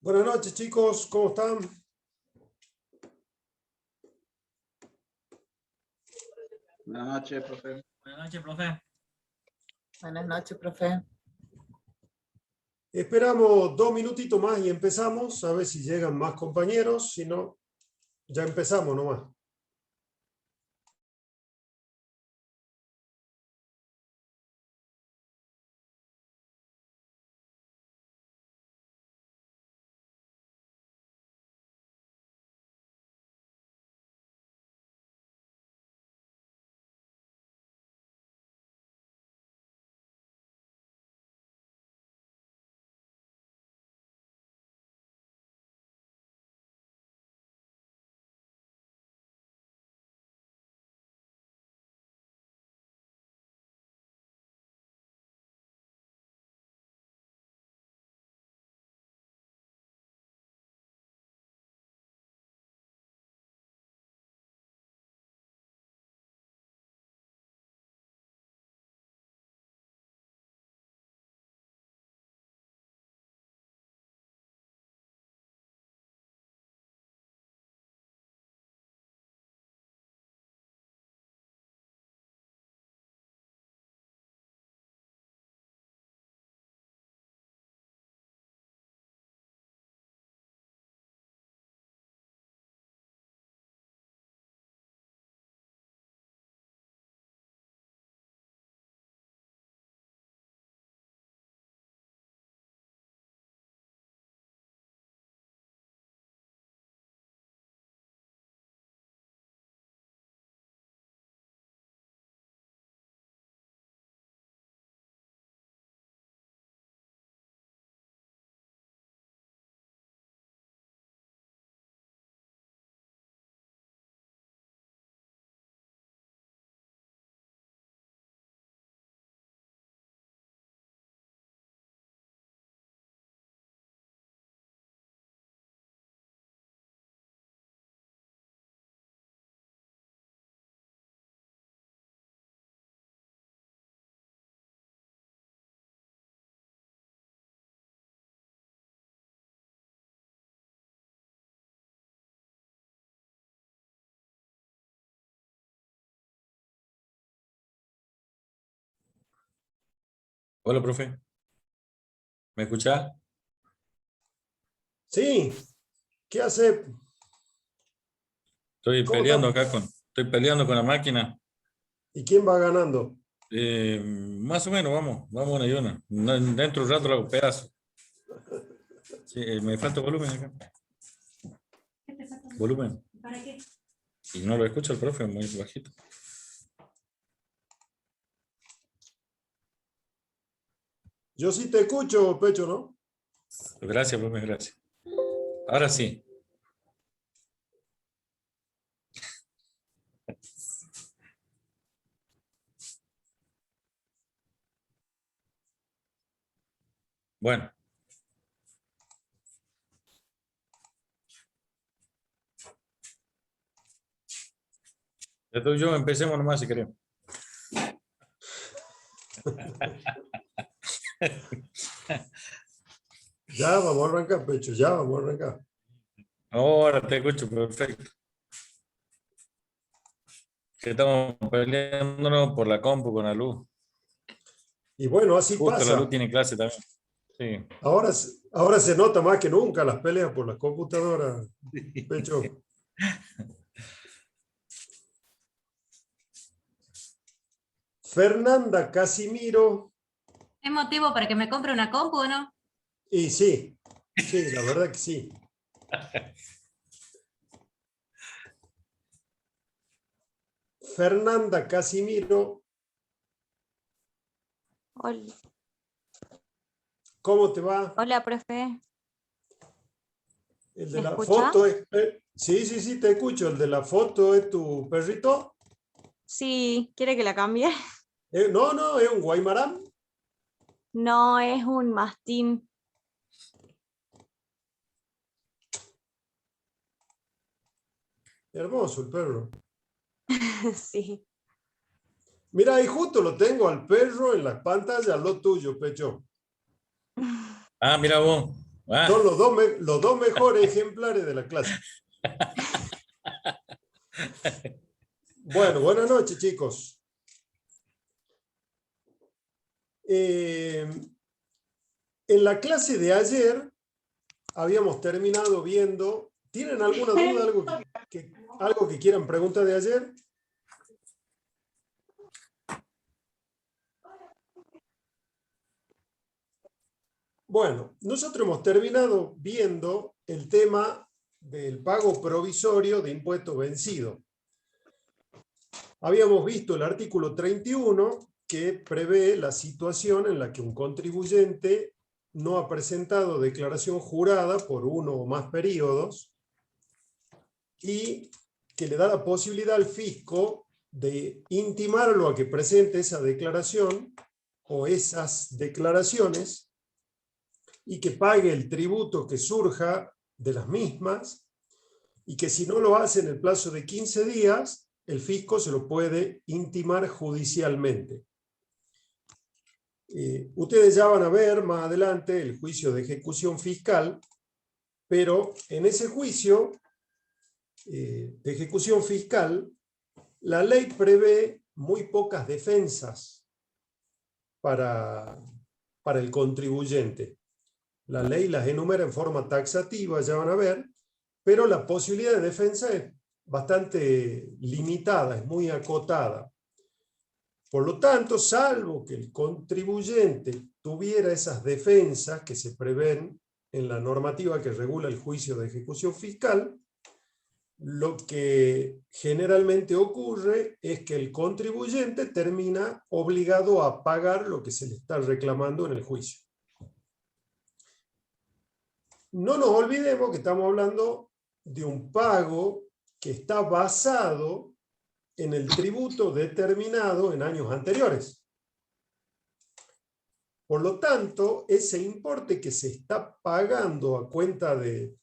Buenas noches, chicos, ¿cómo están? Buenas noches, profe. Buenas noches, profe. Buenas noches, profe. Esperamos 2 minutitos más y empezamos, a ver si llegan más compañeros, si no, ya empezamos nomás. Hola, profe. ¿Me escuchás? Sí, ¿qué hace? Estoy ¿Cómo peleando estamos? acá estoy peleando con la máquina. ¿Y quién va ganando? Más o menos, vamos una y una. Dentro de un rato lo hago pedazo. Sí, me falta volumen acá. Volumen. ¿Para qué? Y no lo escucha el profe, muy bajito. Yo sí te escucho, Pecho, ¿no? Gracias, profe, gracias. Ahora sí. Bueno. Entonces yo empecemos nomás si queremos. Ya vamos a arrancar, Pecho, ya vamos a arrancar. Ahora te escucho, perfecto. Que estamos peleándonos por la compu con la luz. Y bueno, así Justo la luz pasa. tiene clase también. Sí. Ahora se nota más que nunca las peleas por la computadora, Pecho. Fernanda Casimiro. ¿Es motivo para que me compre una compu o no? Y sí, sí, la verdad que sí. Fernanda Casimiro, Hola, ¿cómo te va? hola, profe. El de ¿Me la escucha? foto es... Sí, sí, sí, te escucho. El de la foto es tu perrito. Sí, ¿quiere que la cambie? No, no, es un guaymarán. No, es un mastín. Hermoso el perro. Sí. Mira, ahí justo lo tengo al perro en la pantalla, lo tuyo, Pecho. Ah, mira vos. Ah, Son los dos mejores ejemplares de la clase. Bueno, buenas noches, chicos. En la clase de ayer habíamos terminado viendo. ¿Tienen alguna duda, algo que quieran preguntar de ayer? Bueno, nosotros hemos terminado viendo el tema del pago provisorio de impuesto vencido. Habíamos visto el artículo 31 que prevé la situación en la que un contribuyente no ha presentado declaración jurada por uno o más periodos y que le da la posibilidad al fisco de intimarlo a que presente esa declaración o esas declaraciones y que pague el tributo que surja de las mismas, y que si no lo hace en el plazo de 15 días, el fisco se lo puede intimar judicialmente. Ustedes ya van a ver más adelante el juicio de ejecución fiscal, pero en ese juicio de ejecución fiscal, la ley prevé muy pocas defensas para el contribuyente. La ley las enumera en forma taxativa, ya van a ver, pero la posibilidad de defensa es bastante limitada, es muy acotada. Por lo tanto, salvo que el contribuyente tuviera esas defensas que se prevén en la normativa que regula el juicio de ejecución fiscal, lo que generalmente ocurre es que el contribuyente termina obligado a pagar lo que se le está reclamando en el juicio. No nos olvidemos que estamos hablando de un pago que está basado en el tributo determinado en años anteriores. Por lo tanto, ese importe que se está pagando a cuenta de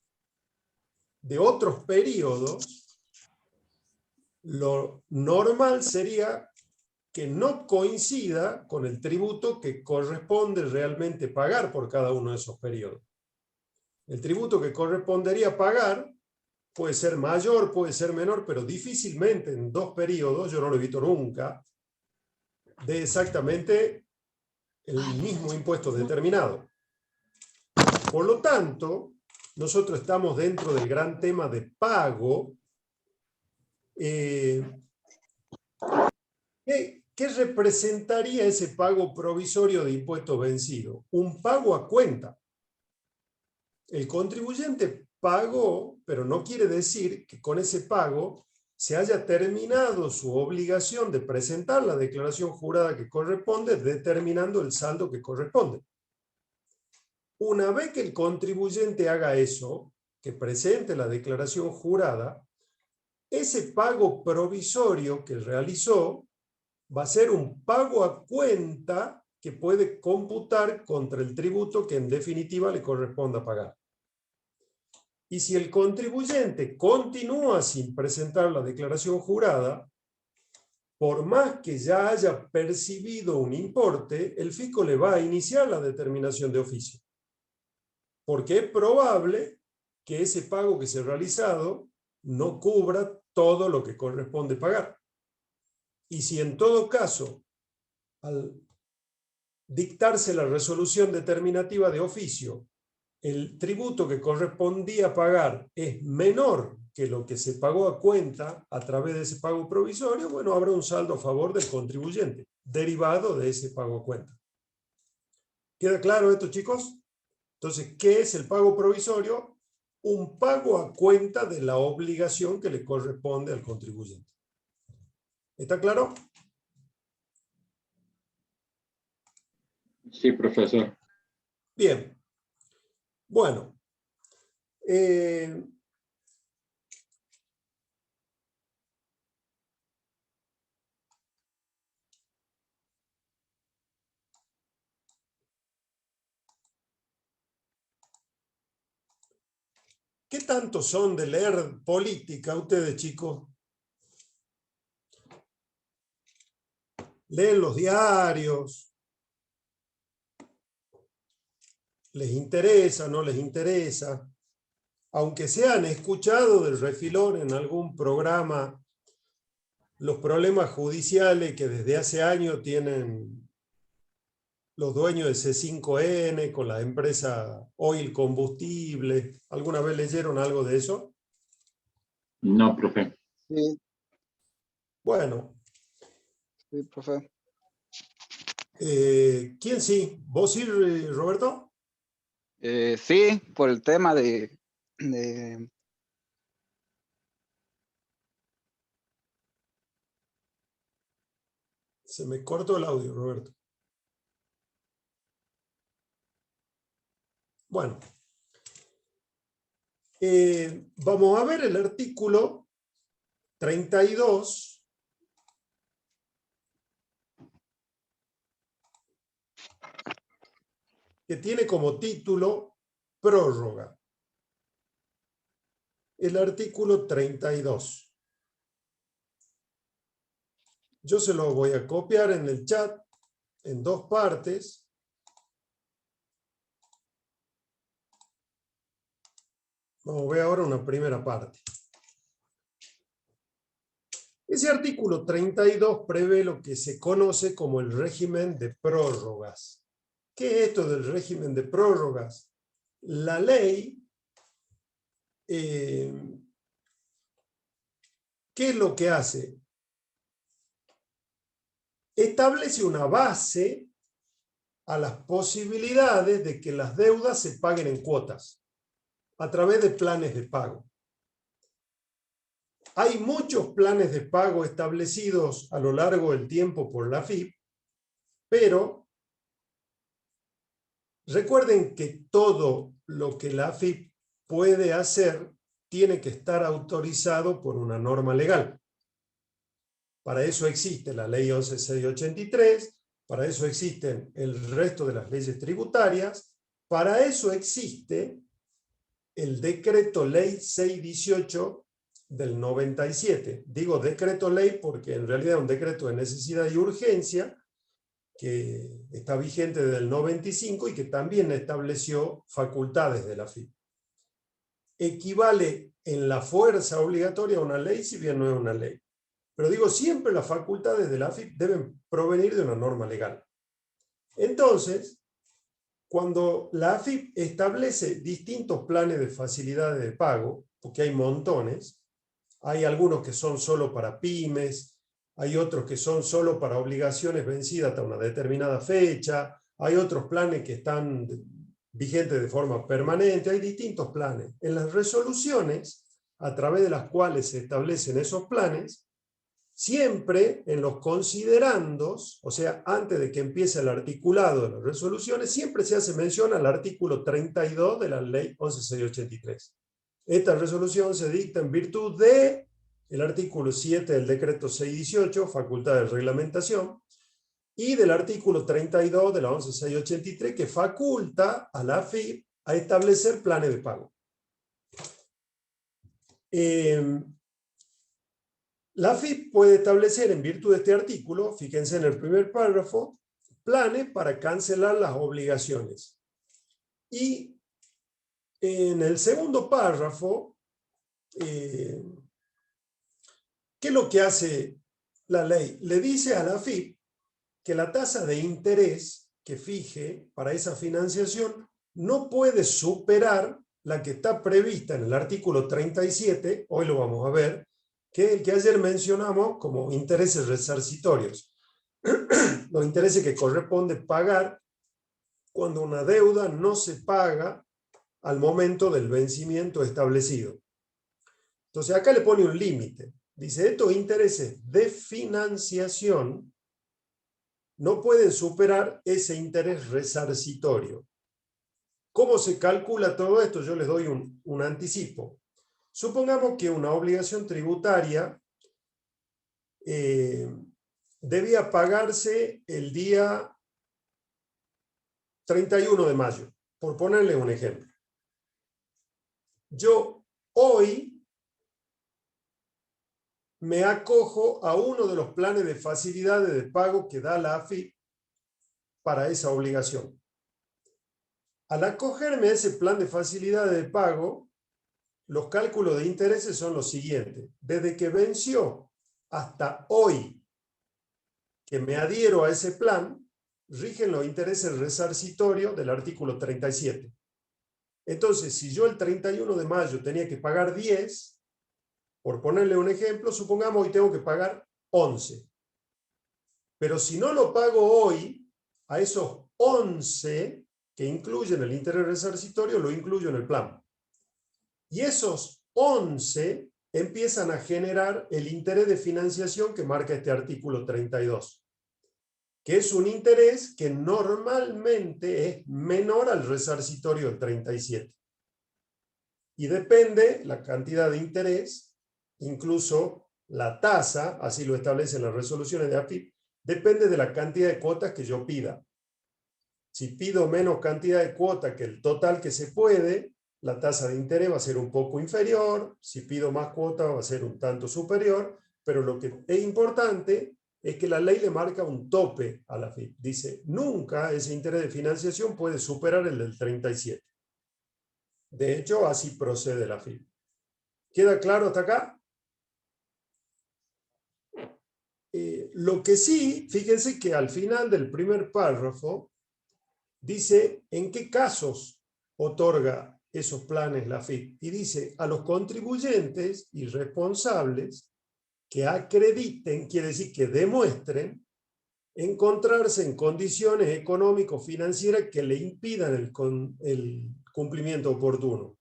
otros periodos, lo normal sería que no coincida con el tributo que corresponde realmente pagar por cada uno de esos periodos. El tributo que correspondería pagar puede ser mayor, puede ser menor, pero difícilmente en dos periodos, yo no lo he visto nunca, de exactamente el mismo impuesto determinado. Por lo tanto, nosotros estamos dentro del gran tema de pago. ¿Qué representaría ese pago provisorio de impuesto vencido? Un pago a cuenta. El contribuyente pagó, pero no quiere decir que con ese pago se haya terminado su obligación de presentar la declaración jurada que corresponde, determinando el saldo que corresponde. Una vez que el contribuyente haga eso, que presente la declaración jurada, ese pago provisorio que realizó va a ser un pago a cuenta que puede computar contra el tributo que en definitiva le corresponda pagar. Y si el contribuyente continúa sin presentar la declaración jurada, por más que ya haya percibido un importe, el fisco le va a iniciar la determinación de oficio. Porque es probable que ese pago que se ha realizado no cubra todo lo que corresponde pagar. Y si en todo caso, al dictarse la resolución determinativa de oficio, el tributo que correspondía pagar es menor que lo que se pagó a cuenta a través de ese pago provisorio, bueno, habrá un saldo a favor del contribuyente, derivado de ese pago a cuenta. ¿Queda claro esto, chicos? Entonces, ¿qué es el pago provisorio? Un pago a cuenta de la obligación que le corresponde al contribuyente. ¿Está claro? Sí, profesor. Bien. Bueno. ¿Qué tanto son de leer política ustedes, chicos? ¿Leen los diarios? les interesa, no les interesa, aunque se han escuchado del refilón en algún programa los problemas judiciales que desde hace años tienen los dueños de C5N con la empresa Oil Combustible. ¿Alguna vez leyeron algo de eso? No, profe. Sí, Bueno, sí, profe. ¿quién sí? ¿Vos sí, Roberto? Sí, por el tema Se me cortó el audio, Roberto. Bueno, vamos a ver el artículo 32, que tiene como título prórroga. El artículo 32. Yo se lo voy a copiar en el chat en dos partes. Vamos a ver ahora una primera parte. Ese artículo 32 prevé lo que se conoce como el régimen de prórrogas. ¿Qué es esto del régimen de prórrogas? La ley, ¿qué es lo que hace? Establece una base a las posibilidades de que las deudas se paguen en cuotas a través de planes de pago. Hay muchos planes de pago establecidos a lo largo del tiempo por la AFIP, pero recuerden que todo lo que la AFIP puede hacer tiene que estar autorizado por una norma legal. Para eso existe la ley 11683, para eso existen el resto de las leyes tributarias, para eso existe el decreto ley 618 del 97. Digo decreto ley porque en realidad es un decreto de necesidad y urgencia que está vigente desde el 95 y que también estableció facultades de la AFIP. Equivale en la fuerza obligatoria a una ley, si bien no es una ley. Pero digo, siempre las facultades de la AFIP deben provenir de una norma legal. Entonces, cuando la AFIP establece distintos planes de facilidades de pago, porque hay montones, hay algunos que son solo para pymes, hay otros que son solo para obligaciones vencidas hasta una determinada fecha, hay otros planes que están vigentes de forma permanente, hay distintos planes. En las resoluciones, a través de las cuales se establecen esos planes, siempre en los considerandos, o sea, antes de que empiece el articulado de las resoluciones, siempre se hace mención al artículo 32 de la ley 11683. Esta resolución se dicta en virtud de el artículo 7 del decreto 618, facultad de reglamentación, y del artículo 32 de la 11683, que faculta a la AFIP a establecer planes de pago. La AFIP puede establecer en virtud de este artículo, fíjense en el primer párrafo, planes para cancelar las obligaciones. Y en el segundo párrafo, ¿qué es lo que hace la ley? Le dice a la AFIP que la tasa de interés que fije para esa financiación no puede superar la que está prevista en el artículo 37, hoy lo vamos a ver, que es el que ayer mencionamos como intereses resarcitorios. Los intereses que corresponde pagar cuando una deuda no se paga al momento del vencimiento establecido. Entonces acá le pone un límite. Dice, estos intereses de financiación no pueden superar ese interés resarcitorio. ¿Cómo se calcula todo esto? Yo les doy un anticipo. Supongamos que una obligación tributaria debía pagarse el día 31 de mayo, por ponerles un ejemplo. Yo hoy me acojo a uno de los planes de facilidades de pago que da la AFIP para esa obligación. Al acogerme a ese plan de facilidades de pago, los cálculos de intereses son los siguientes. Desde que venció hasta hoy que me adhiero a ese plan, rigen los intereses resarcitorios del artículo 37. Entonces, si yo el 31 de mayo tenía que pagar 10, por ponerle un ejemplo, supongamos hoy tengo que pagar 11. Pero si no lo pago hoy, a esos 11 que incluyen el interés resarcitorio, lo incluyo en el plan. Y esos 11 empiezan a generar el interés de financiación que marca este artículo 32, que es un interés que normalmente es menor al resarcitorio del 37. Y depende la cantidad de interés, incluso la tasa, así lo establecen las resoluciones de AFIP, depende de la cantidad de cuotas que yo pida. Si pido menos cantidad de cuota que el total que se puede, la tasa de interés va a ser un poco inferior. Si pido más cuota va a ser un tanto superior. Pero lo que es importante es que la ley le marca un tope a la AFIP. Dice, nunca ese interés de financiación puede superar el del 37. De hecho, así procede la AFIP. ¿Queda claro hasta acá? Lo que sí, fíjense que al final del primer párrafo dice en qué casos otorga esos planes la AFIP. Y dice a los contribuyentes y responsables que acrediten, quiere decir que demuestren, encontrarse en condiciones económico-financieras que le impidan el cumplimiento oportuno.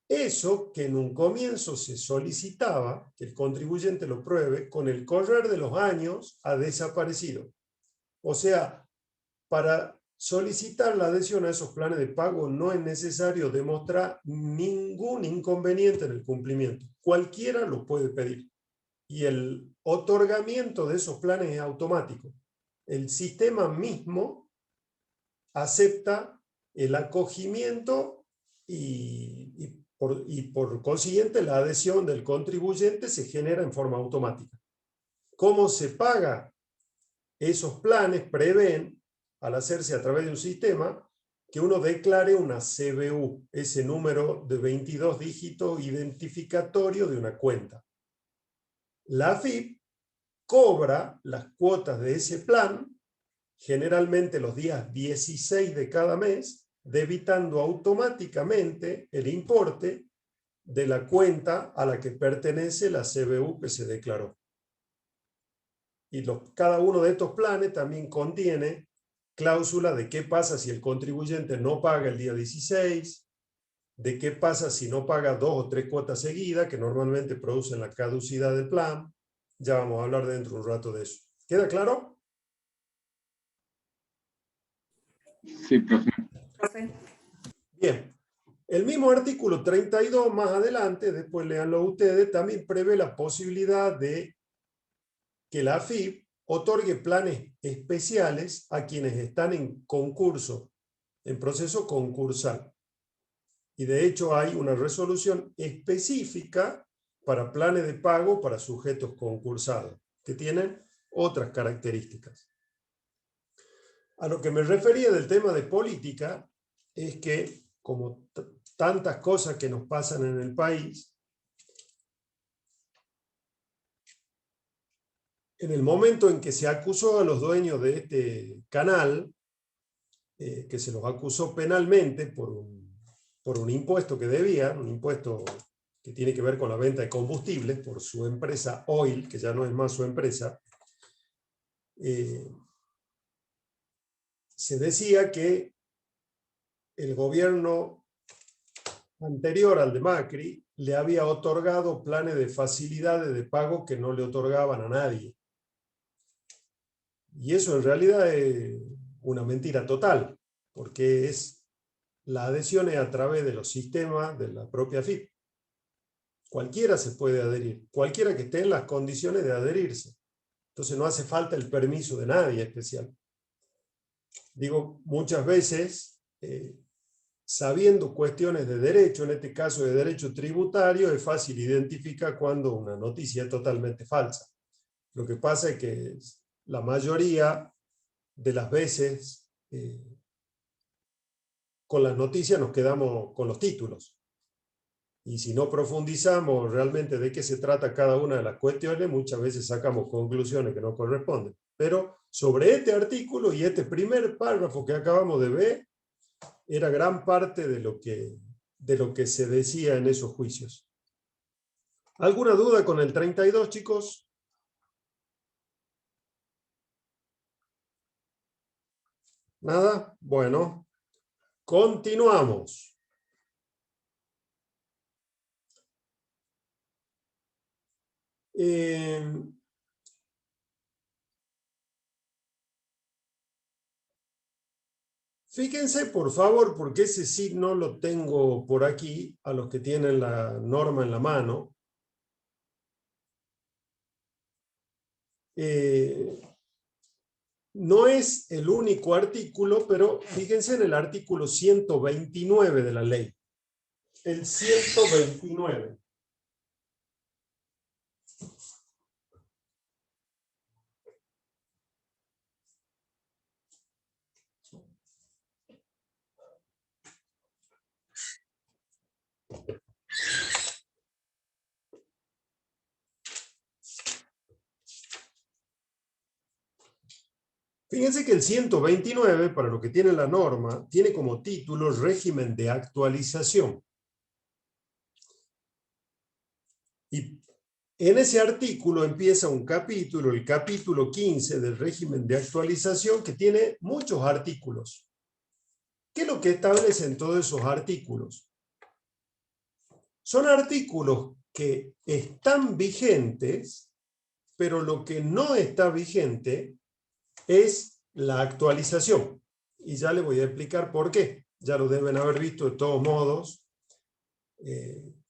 Eso que en un comienzo se solicitaba, que el contribuyente lo pruebe, con el correr de los años ha desaparecido. O sea, para solicitar la adhesión a esos planes de pago no es necesario demostrar ningún inconveniente en el cumplimiento. Cualquiera lo puede pedir. Y el otorgamiento de esos planes es automático. El sistema mismo acepta el acogimiento y por consiguiente la adhesión del contribuyente se genera en forma automática. ¿Cómo se paga? Esos planes prevén, al hacerse a través de un sistema, que uno declare una CBU, ese número de 22 dígitos identificatorio de una cuenta. La AFIP cobra las cuotas de ese plan, generalmente los días 16 de cada mes, debitando automáticamente el importe de la cuenta a la que pertenece la CBU que se declaró. Y cada uno de estos planes también contiene cláusula de qué pasa si el contribuyente no paga el día 16, de qué pasa si no paga 2 o 3 cuotas seguidas, que normalmente producen la caducidad del plan. Ya vamos a hablar dentro de un rato de eso. ¿Queda claro? Sí, profe. Bien. El mismo artículo 32, más adelante, después léanlo ustedes, también prevé la posibilidad de que la AFIP otorgue planes especiales a quienes están en concurso, en proceso concursal. Y de hecho hay una resolución específica para planes de pago para sujetos concursados, que tienen otras características. A lo que me refería del tema de política es que, como tantas cosas que nos pasan en el país, en el momento en que se acusó a los dueños de este canal, que se los acusó penalmente por un impuesto que debían, un impuesto que tiene que ver con la venta de combustibles por su empresa Oil, que ya no es más su empresa, se decía que el gobierno anterior al de Macri le había otorgado planes de facilidades de pago que no le otorgaban a nadie. Y eso en realidad es una mentira total, porque la adhesión es a través de los sistemas de la propia AFIP. Cualquiera se puede adherir, cualquiera que esté en las condiciones de adherirse. Entonces no hace falta el permiso de nadie especial. Digo, muchas veces, sabiendo cuestiones de derecho, en este caso de derecho tributario, es fácil identificar cuando una noticia es totalmente falsa. Lo que pasa es que la mayoría de las veces con las noticias nos quedamos con los títulos. Y si no profundizamos realmente de qué se trata cada una de las cuestiones, muchas veces sacamos conclusiones que no corresponden. Pero sobre este artículo y este primer párrafo que acabamos de ver, era gran parte de lo que se decía en esos juicios. ¿Alguna duda con el 32, chicos? ¿Nada? Bueno, continuamos. Fíjense, por favor, porque ese sí no lo tengo por aquí, a los que tienen la norma en la mano. No es el único artículo, pero fíjense en el artículo 129 de la ley. El 129. Fíjense que el 129, para lo que tiene la norma, tiene como título régimen de actualización. Y en ese artículo empieza un capítulo, el capítulo 15 del régimen de actualización, que tiene muchos artículos. ¿Qué es lo que establecen todos esos artículos? Son artículos que están vigentes, pero lo que no está vigente es la actualización. Y ya les voy a explicar por qué. Ya lo deben haber visto de todos modos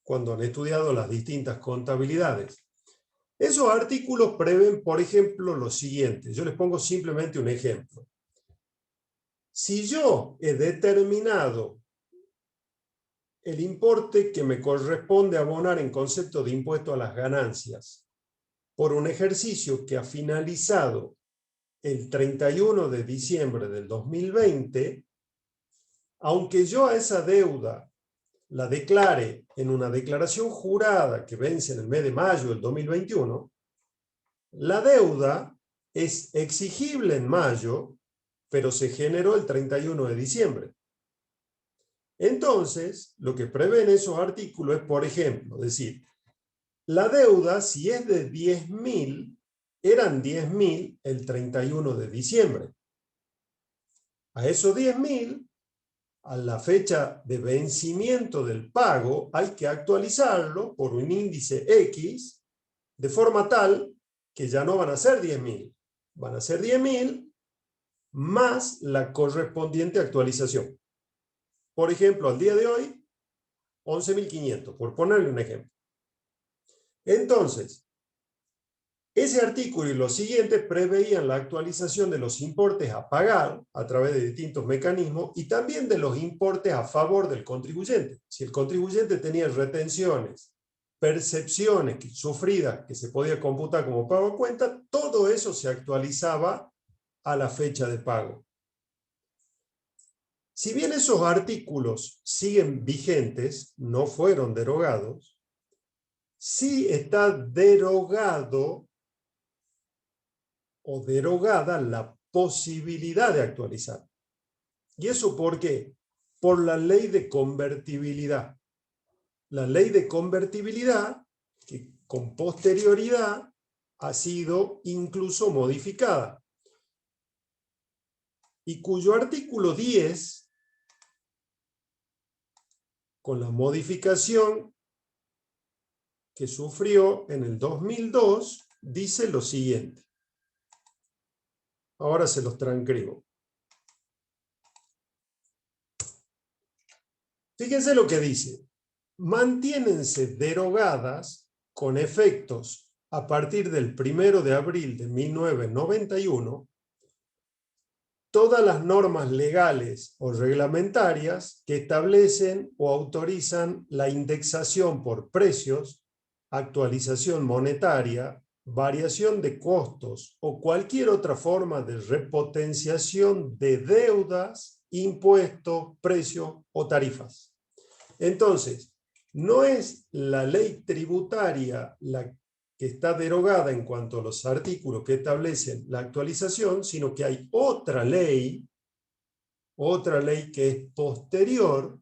cuando han estudiado las distintas contabilidades. Esos artículos prevén, por ejemplo, lo siguiente. Yo les pongo simplemente un ejemplo. Si yo he determinado el importe que me corresponde abonar en concepto de impuesto a las ganancias por un ejercicio que ha finalizado el 31 de diciembre del 2020, aunque yo a esa deuda la declare en una declaración jurada que vence en el mes de mayo del 2021, la deuda es exigible en mayo, pero se generó el 31 de diciembre. Entonces, lo que prevén esos artículos es, por ejemplo, decir, la deuda, si es de 10.000, eran 10.000 el 31 de diciembre. A esos 10.000, a la fecha de vencimiento del pago, hay que actualizarlo por un índice X, de forma tal que ya no van a ser 10.000. Van a ser 10.000 más la correspondiente actualización. Por ejemplo, al día de hoy, 11.500, por ponerle un ejemplo. Entonces, ese artículo y los siguientes preveían la actualización de los importes a pagar a través de distintos mecanismos y también de los importes a favor del contribuyente. Si el contribuyente tenía retenciones, percepciones sufridas que se podía computar como pago a cuenta, todo eso se actualizaba a la fecha de pago. Si bien esos artículos siguen vigentes, no fueron derogados, sí está derogado o derogada la posibilidad de actualizar. ¿Y eso por qué? Por la ley de convertibilidad. La ley de convertibilidad, que con posterioridad ha sido incluso modificada, y cuyo artículo 10, con la modificación que sufrió en el 2002, dice lo siguiente. Ahora se los transcribo. Fíjense lo que dice. Mantiénense derogadas con efectos a partir del 1 de abril de 1991 todas las normas legales o reglamentarias que establecen o autorizan la indexación por precios, actualización monetaria, variación de costos o cualquier otra forma de repotenciación de deudas impuestos, precios o tarifas. Entonces, no es la ley tributaria la que está derogada en cuanto a los artículos que establecen la actualización, sino que hay otra ley que es posterior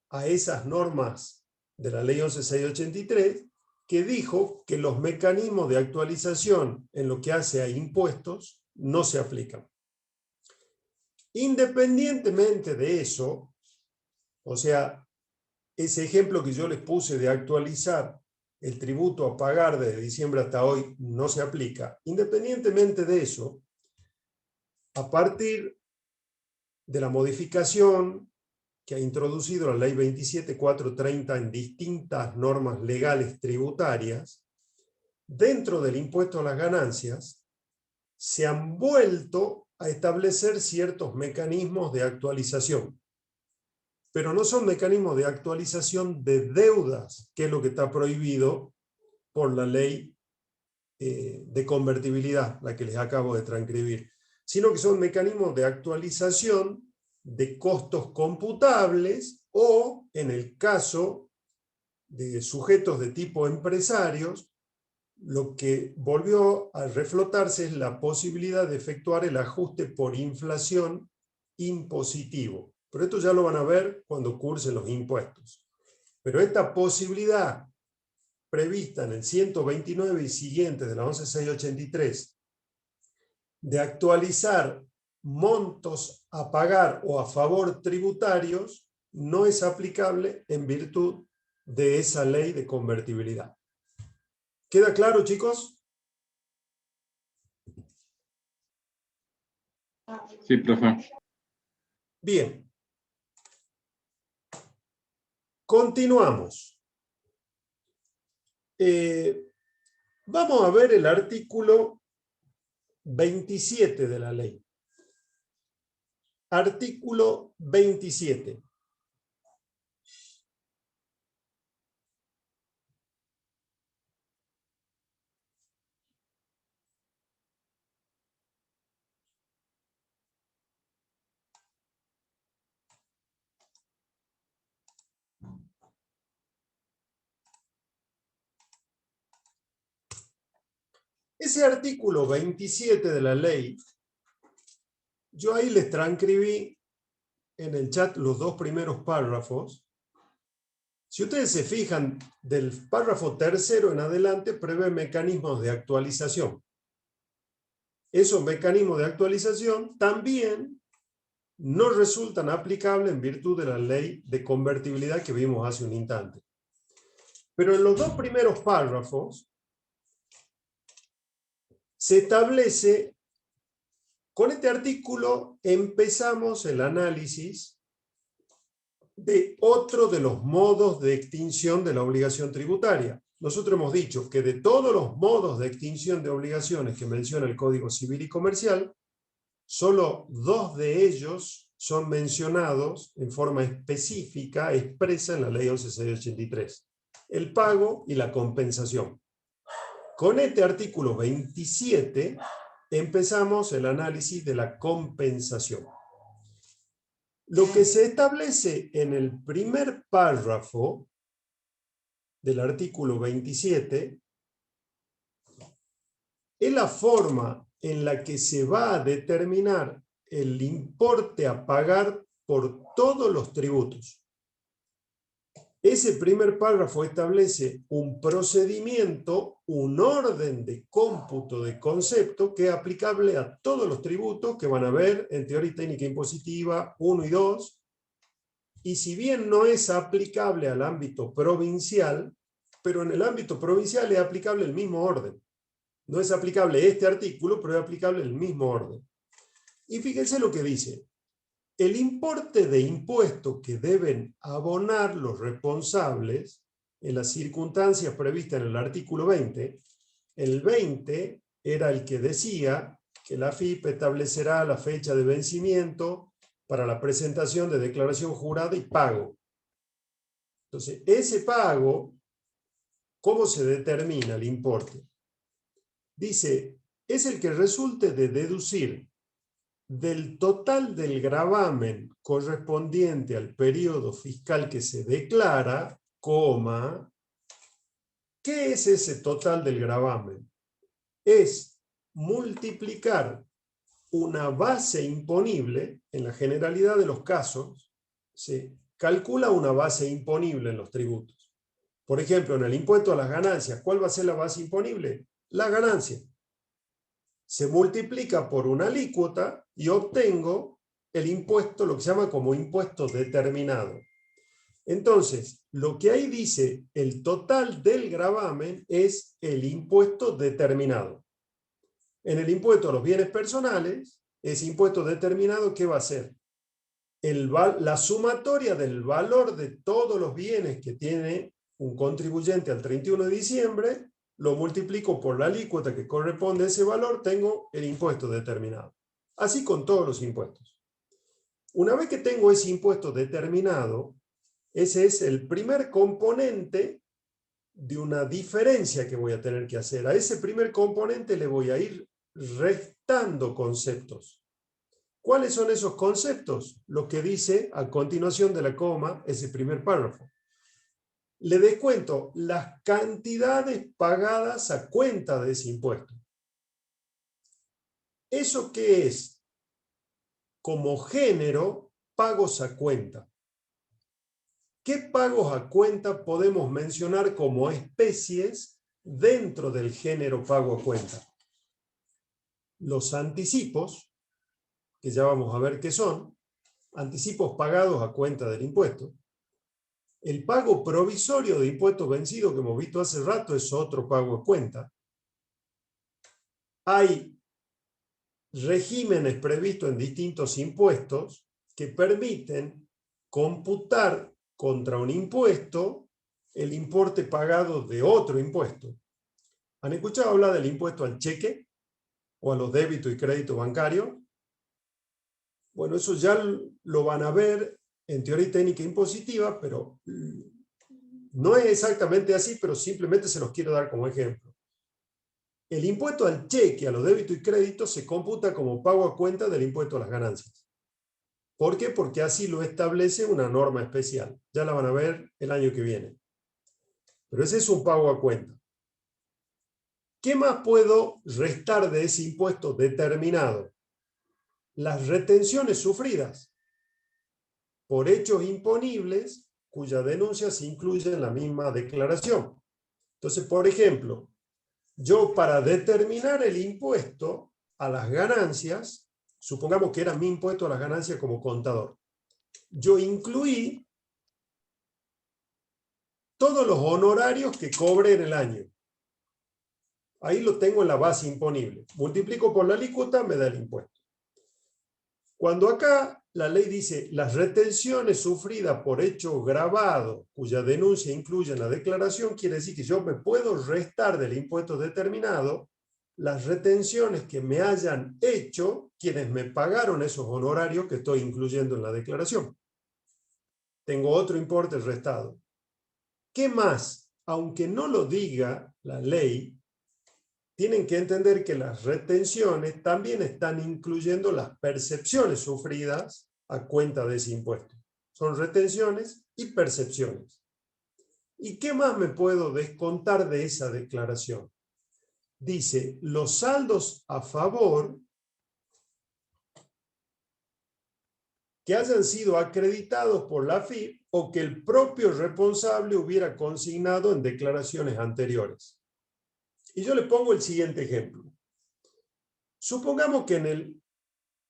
a esas normas de la ley 11.683, que dijo que los mecanismos de actualización en lo que hace a impuestos no se aplican. Independientemente de eso, o sea, ese ejemplo que yo les puse de actualizar el tributo a pagar desde diciembre hasta hoy no se aplica. Independientemente de eso, a partir de la modificación que ha introducido la ley 27.430 en distintas normas legales tributarias, dentro del impuesto a las ganancias, se han vuelto a establecer ciertos mecanismos de actualización. Pero no son mecanismos de actualización de deudas, que es lo que está prohibido por la ley de convertibilidad, la que les acabo de transcribir, sino que son mecanismos de actualización de costos computables o, en el caso de sujetos de tipo empresarios, lo que volvió a reflotarse es la posibilidad de efectuar el ajuste por inflación impositivo. Pero esto ya lo van a ver cuando cursen los impuestos. Pero esta posibilidad prevista en el 129 y siguientes de la 11.683 de actualizar montos a pagar o a favor tributarios no es aplicable en virtud de esa ley de convertibilidad. ¿Queda claro, chicos? Sí, profe. Bien. Continuamos. Vamos a ver el artículo 27 de la ley. Artículo 27. Ese artículo 27 de la ley, yo ahí les transcribí en el chat los dos primeros párrafos. Si ustedes se fijan, del párrafo tercero en adelante prevé mecanismos de actualización. Esos mecanismos de actualización también no resultan aplicables en virtud de la ley de convertibilidad que vimos hace un instante. Pero en los dos primeros párrafos se establece, con este artículo empezamos el análisis de otro de los modos de extinción de la obligación tributaria. Nosotros hemos dicho que de todos los modos de extinción de obligaciones que menciona el Código Civil y Comercial, solo dos de ellos son mencionados en forma específica, expresa en la Ley 11.683. El pago y la compensación. Con este artículo 27 empezamos el análisis de la compensación. Lo que se establece en el primer párrafo del artículo 27 es la forma en la que se va a determinar el importe a pagar por todos los tributos. Ese primer párrafo establece un procedimiento, un orden de cómputo de concepto que es aplicable a todos los tributos que van a ver en teoría y técnica impositiva 1 y 2. Y si bien no es aplicable al ámbito provincial, pero en el ámbito provincial es aplicable el mismo orden. No es aplicable este artículo, pero es aplicable el mismo orden. Y fíjense lo que dice. El importe de impuestos que deben abonar los responsables en las circunstancias previstas en el artículo 20, el 20 era el que decía que la AFIP establecerá la fecha de vencimiento para la presentación de declaración jurada y pago. Entonces, ese pago, ¿cómo se determina el importe? Dice, es el que resulte de deducir del total del gravamen correspondiente al periodo fiscal que se declara, coma, ¿qué es ese total del gravamen? Es multiplicar una base imponible, en la generalidad de los casos, se calcula una base imponible en los tributos. Por ejemplo, en el impuesto a las ganancias, ¿cuál va a ser la base imponible? La ganancia. Se multiplica por una alícuota y obtengo el impuesto, lo que se llama como impuesto determinado. Entonces, lo que ahí dice el total del gravamen es el impuesto determinado. En el impuesto a los bienes personales, ese impuesto determinado, ¿qué va a ser? La sumatoria del valor de todos los bienes que tiene un contribuyente al 31 de diciembre, lo multiplico por la alícuota que corresponde a ese valor, tengo el impuesto determinado. Así con todos los impuestos. Una vez que tengo ese impuesto determinado, ese es el primer componente de una diferencia que voy a tener que hacer. A ese primer componente le voy a ir restando conceptos. ¿Cuáles son esos conceptos? Lo que dice a continuación de la coma, ese primer párrafo. Le descuento las cantidades pagadas a cuenta de ese impuesto. ¿Eso qué es? Como género, pagos a cuenta. ¿Qué pagos a cuenta podemos mencionar como especies dentro del género pago a cuenta? Los anticipos, que ya vamos a ver qué son, anticipos pagados a cuenta del impuesto. El pago provisorio de impuestos vencidos que hemos visto hace rato es otro pago a cuenta. Hay regímenes previstos en distintos impuestos que permiten computar contra un impuesto el importe pagado de otro impuesto. ¿Han escuchado hablar del impuesto al cheque o a los débitos y créditos bancarios? Bueno, eso ya lo van a ver en teoría y técnica impositiva, pero no es exactamente así, pero simplemente se los quiero dar como ejemplo. El impuesto al cheque, a los débitos y créditos, se computa como pago a cuenta del impuesto a las ganancias. ¿Por qué? Porque así lo establece una norma especial. Ya la van a ver el año que viene. Pero ese es un pago a cuenta. ¿Qué más puedo restar de ese impuesto determinado? Las retenciones sufridas por hechos imponibles cuya denuncia se incluye en la misma declaración. Entonces, por ejemplo, yo para determinar el impuesto a las ganancias, supongamos que era mi impuesto a las ganancias como contador, yo incluí todos los honorarios que cobre en el año. Ahí lo tengo en la base imponible. Multiplico por la alícuota, me da el impuesto. Cuando acá la ley dice las retenciones sufridas por hecho grabado, cuya denuncia incluye en la declaración, quiere decir que yo me puedo restar del impuesto determinado las retenciones que me hayan hecho quienes me pagaron esos honorarios que estoy incluyendo en la declaración. Tengo otro importe restado. ¿Qué más? Aunque no lo diga la ley, tienen que entender que las retenciones también están incluyendo las percepciones sufridas a cuenta de ese impuesto. Son retenciones y percepciones. ¿Y qué más me puedo descontar de esa declaración? Dice, los saldos a favor que hayan sido acreditados por la AFIP o que el propio responsable hubiera consignado en declaraciones anteriores. Y yo le pongo el siguiente ejemplo. Supongamos que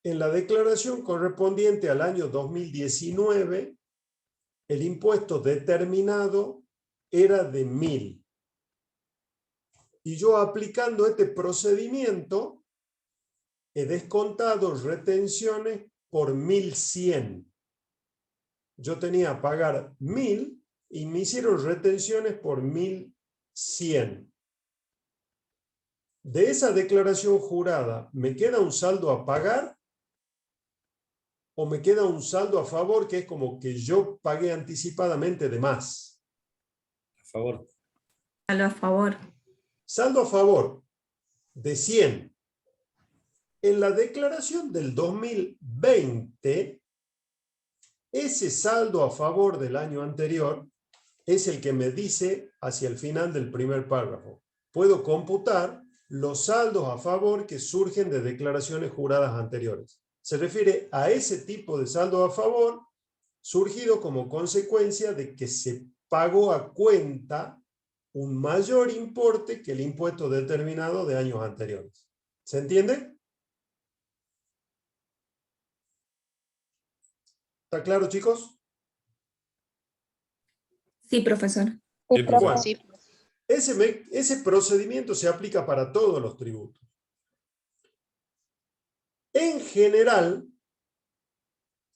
en la declaración correspondiente al año 2019, el impuesto determinado era de 1.000. Y yo aplicando este procedimiento, he descontado retenciones por 1.100. Yo tenía que pagar 1.000 y me hicieron retenciones por 1.100. De esa declaración jurada, ¿me queda un saldo a pagar? ¿O me queda un saldo a favor que es como que yo pagué anticipadamente de más? A favor. A favor. Saldo a favor de 100. en la declaración del 2020, ese saldo a favor del año anterior es el que me dice hacia el final del primer párrafo. Puedo computar los saldos a favor que surgen de declaraciones juradas anteriores. Se refiere a ese tipo de saldo a favor surgido como consecuencia de que se pagó a cuenta un mayor importe que el impuesto determinado de años anteriores. ¿Se entiende? ¿Está claro, chicos? Sí, profesor. Sí, profe. Bueno, ese procedimiento se aplica para todos los tributos. En general,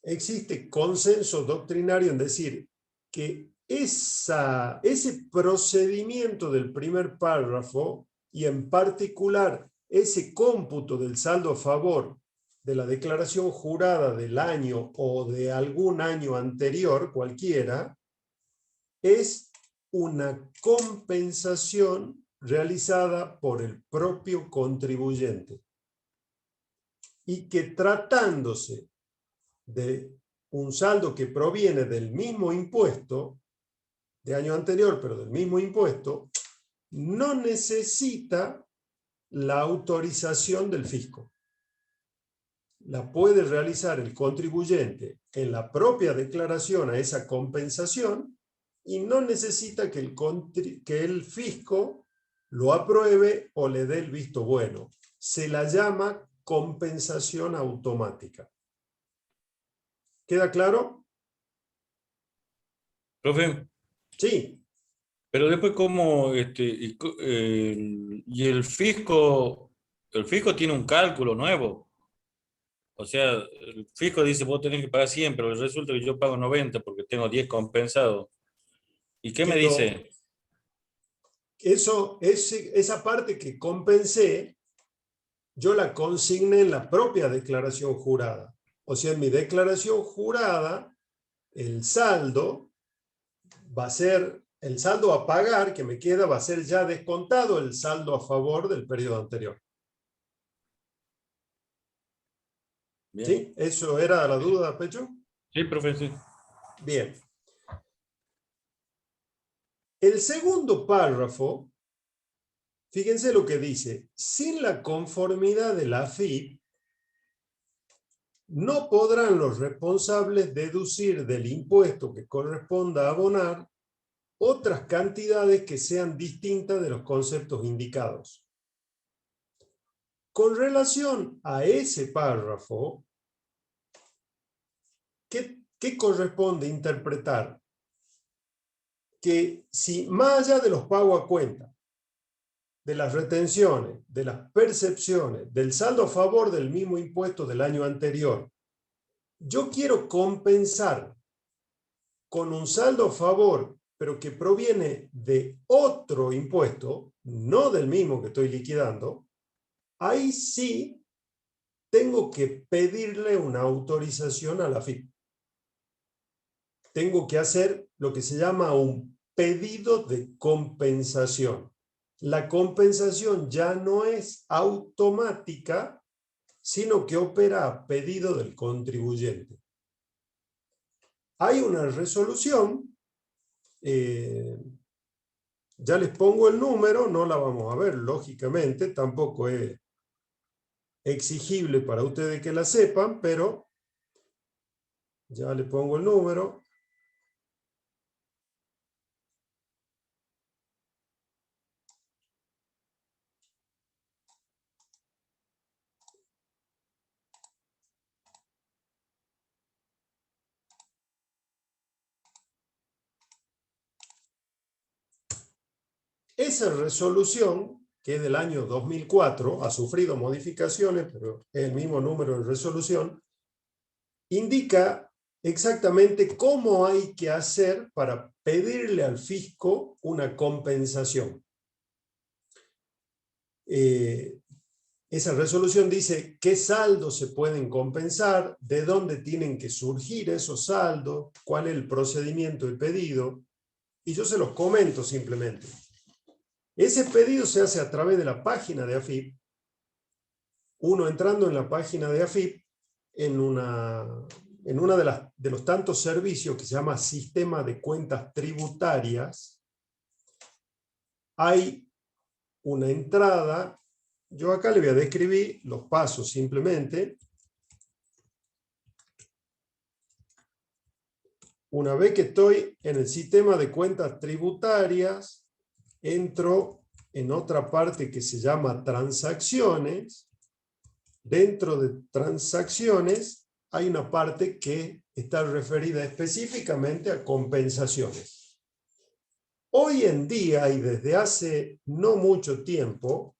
existe consenso doctrinario en decir que ese procedimiento del primer párrafo, y en particular ese cómputo del saldo a favor de la declaración jurada del año o de algún año anterior, cualquiera, es una compensación realizada por el propio contribuyente. Y que tratándose de un saldo que proviene del mismo impuesto, de año anterior, pero del mismo impuesto, no necesita la autorización del fisco. La puede realizar el contribuyente en la propia declaración a esa compensación y no necesita que el fisco lo apruebe o le dé el visto bueno. Se la llama compensación automática. ¿Queda claro? Profe, Sí. pero después cómo, y el fisco tiene un cálculo nuevo. O sea, el fisco dice, vos tenés que pagar 100, pero resulta que yo pago 90 porque tengo 10 compensados. ¿Y qué me Pero dice? esa parte que compensé, yo la consigné en la propia declaración jurada. O sea, en mi declaración jurada, el saldo va a ser, el saldo a pagar que me queda va a ser ya descontado el saldo a favor del periodo anterior. Bien. ¿Sí? ¿Eso era la duda, Pecho? Sí, profe, sí. Bien. El segundo párrafo, fíjense lo que dice: sin la conformidad de la AFIP, no podrán los responsables deducir del impuesto que corresponda abonar otras cantidades que sean distintas de los conceptos indicados. Con relación a ese párrafo, ¿qué corresponde interpretar? Que si más allá de los pagos a cuenta, de las retenciones, de las percepciones, del saldo a favor del mismo impuesto del año anterior, yo quiero compensar con un saldo a favor, pero que proviene de otro impuesto, no del mismo que estoy liquidando, ahí sí tengo que pedirle una autorización a la AFIP. Tengo que hacer lo que se llama un pedido de compensación. La compensación ya no es automática, sino que opera a pedido del contribuyente. Hay una resolución, ya les pongo el número, no la vamos a ver, lógicamente, tampoco es exigible para ustedes que la sepan, pero ya les pongo el número. Esa resolución, que es del año 2004, ha sufrido modificaciones, pero es el mismo número de resolución, indica exactamente cómo hay que hacer para pedirle al fisco una compensación. Esa resolución dice qué saldos se pueden compensar, de dónde tienen que surgir esos saldos, cuál es el procedimiento de pedido, y yo se los comento simplemente. Ese pedido se hace a través de la página de AFIP. uno entrando en la página de AFIP, en una de los tantos servicios que se llama Sistema de Cuentas Tributarias, hay una entrada. Yo acá le voy a describir los pasos simplemente. Una vez que estoy en el sistema de cuentas tributarias, entro en otra parte que se llama transacciones. Dentro de transacciones hay una parte que está referida específicamente a compensaciones. Hoy en día y desde hace no mucho tiempo,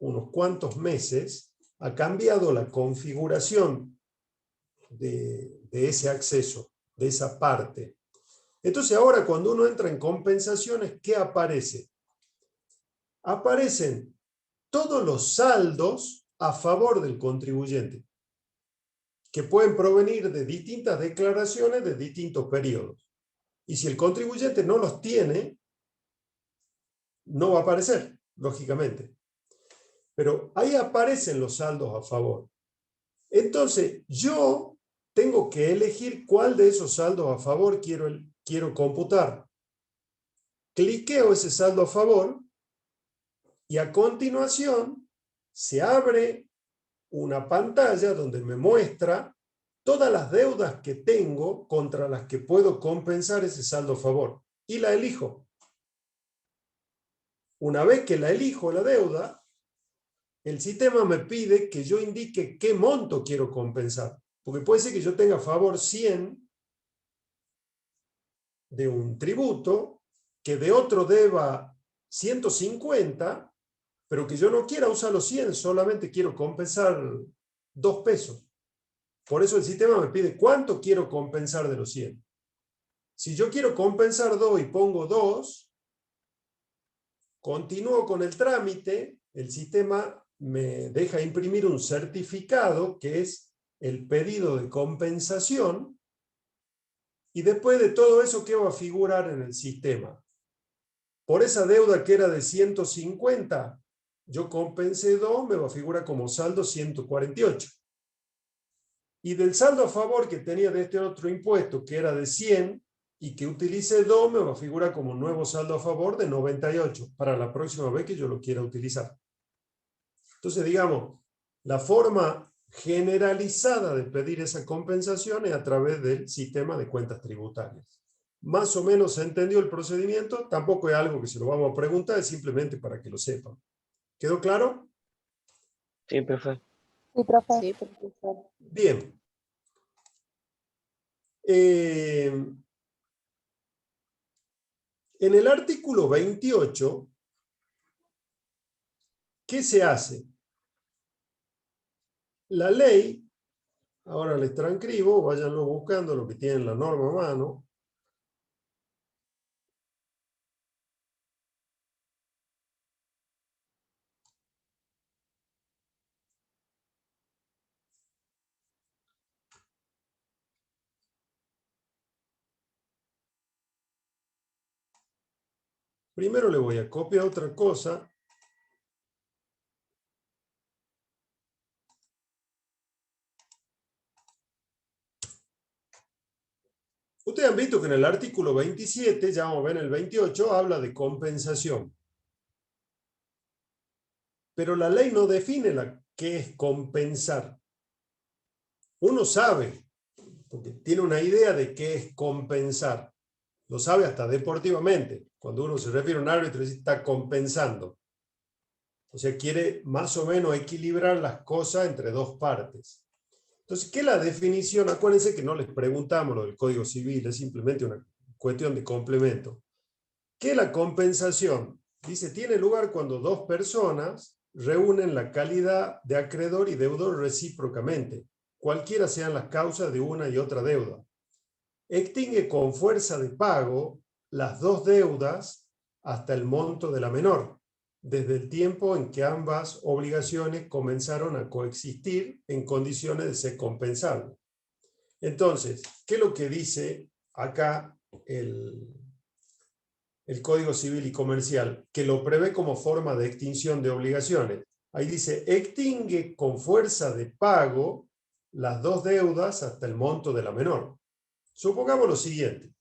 unos cuantos meses, ha cambiado la configuración de ese acceso, de esa parte. Entonces ahora cuando uno entra en compensaciones, ¿qué aparece? Aparecen todos los saldos a favor del contribuyente, que pueden provenir de distintas declaraciones de distintos periodos. Y si el contribuyente no los tiene, no va a aparecer, lógicamente. Pero ahí aparecen los saldos a favor. Entonces, yo tengo que elegir cuál de esos saldos a favor quiero computar. Cliqueo ese saldo a favor y a continuación se abre una pantalla donde me muestra todas las deudas que tengo contra las que puedo compensar ese saldo a favor. Y la elijo. Una vez que la elijo la deuda, el sistema me pide que yo indique qué monto quiero compensar. Porque puede ser que yo tenga a favor 100 de un tributo, que de otro deba 150, pero que yo no quiera usar los 100, solamente quiero compensar 2 pesos. Por eso el sistema me pide cuánto quiero compensar de los 100. Si yo quiero compensar 2 y pongo 2, continúo con el trámite, el sistema me deja imprimir un certificado que es el pedido de compensación, y después de todo eso, ¿qué va a figurar en el sistema? Por esa deuda que era de 150, yo compensé 2, me va a figurar como saldo 148. Y del saldo a favor que tenía de este otro impuesto, que era de 100, y que utilicé 2, me va a figurar como nuevo saldo a favor de 98, para la próxima vez que yo lo quiera utilizar. Entonces, digamos, la forma generalizada de pedir esa compensación es a través del sistema de cuentas tributarias. Más o menos se entendió el procedimiento, tampoco es algo que se lo vamos a preguntar, es simplemente para que lo sepan. ¿Quedó claro? Sí, profe. Sí, profe. Sí, profesor. Bien. En el artículo 28, ¿qué se hace? La ley, ahora les transcribo, váyanlo buscando lo que tienen la norma a mano. Primero le voy a copiar otra cosa. Ustedes han visto que en el artículo 27, ya vamos a ver en el 28, habla de compensación. Pero la ley no define qué es compensar. Uno sabe, porque tiene una idea de qué es compensar. Lo sabe hasta deportivamente. Cuando uno se refiere a un árbitro, dice está compensando. O sea, quiere más o menos equilibrar las cosas entre dos partes. Entonces, ¿qué es la definición? Acuérdense que no les preguntamos lo del Código Civil, es simplemente una cuestión de complemento. ¿Qué es la compensación? Dice, tiene lugar cuando dos personas reúnen la calidad de acreedor y deudor recíprocamente, cualquiera sean las causas de una y otra deuda. Extingue con fuerza de pago las dos deudas hasta el monto de la menor, desde el tiempo en que ambas obligaciones comenzaron a coexistir en condiciones de ser compensables. Entonces, ¿qué es lo que dice acá el Código Civil y Comercial? Que lo prevé como forma de extinción de obligaciones. Ahí dice, extingue con fuerza de pago las dos deudas hasta el monto de la menor. Supongamos lo siguiente.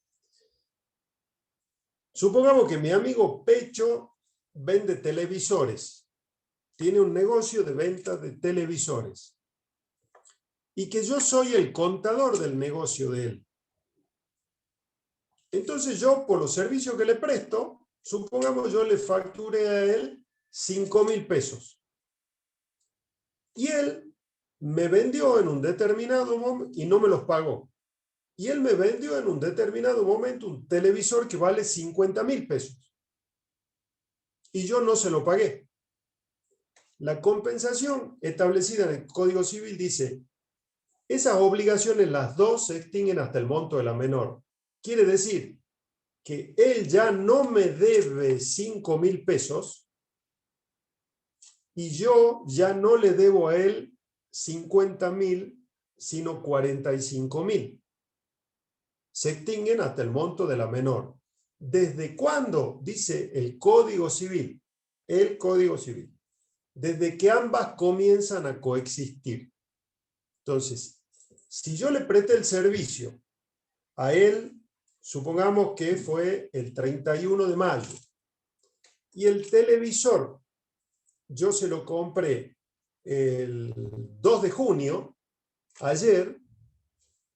Supongamos que mi amigo Pecho vende televisores. Tiene un negocio de venta de televisores. Y que yo soy el contador del negocio de él. Entonces yo, por los servicios que le presto, supongamos yo le facturé a él 5.000 pesos. Y él me vendió en un determinado momento y no me los pagó. Y él me vendió en un determinado momento un televisor que vale 50.000 pesos. Y yo no se lo pagué. La compensación establecida en el Código Civil dice, esas obligaciones las dos se extinguen hasta el monto de la menor. Quiere decir que él ya no me debe 5.000 pesos y yo ya no le debo a él 50.000, sino 45.000. Se extinguen hasta el monto de la menor. ¿Desde cuándo? Dice el Código Civil. El Código Civil. Desde que ambas comienzan a coexistir. Entonces, si yo le presté el servicio a él, supongamos que fue el 31 de mayo, y el televisor yo se lo compré el 2 de junio, ayer,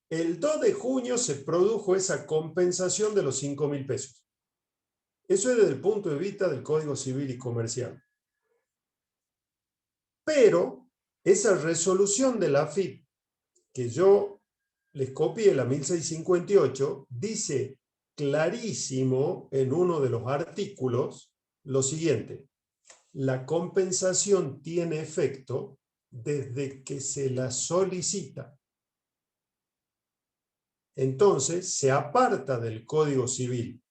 el 2 de junio se produjo esa compensación de los 5.000 pesos. Eso es desde el punto de vista del Código Civil y Comercial. Pero esa resolución de la AFIP, que yo les copié, la 1658, dice clarísimo en uno de los artículos lo siguiente. La compensación tiene efecto desde que se la solicita. Entonces, se aparta del Código Civil.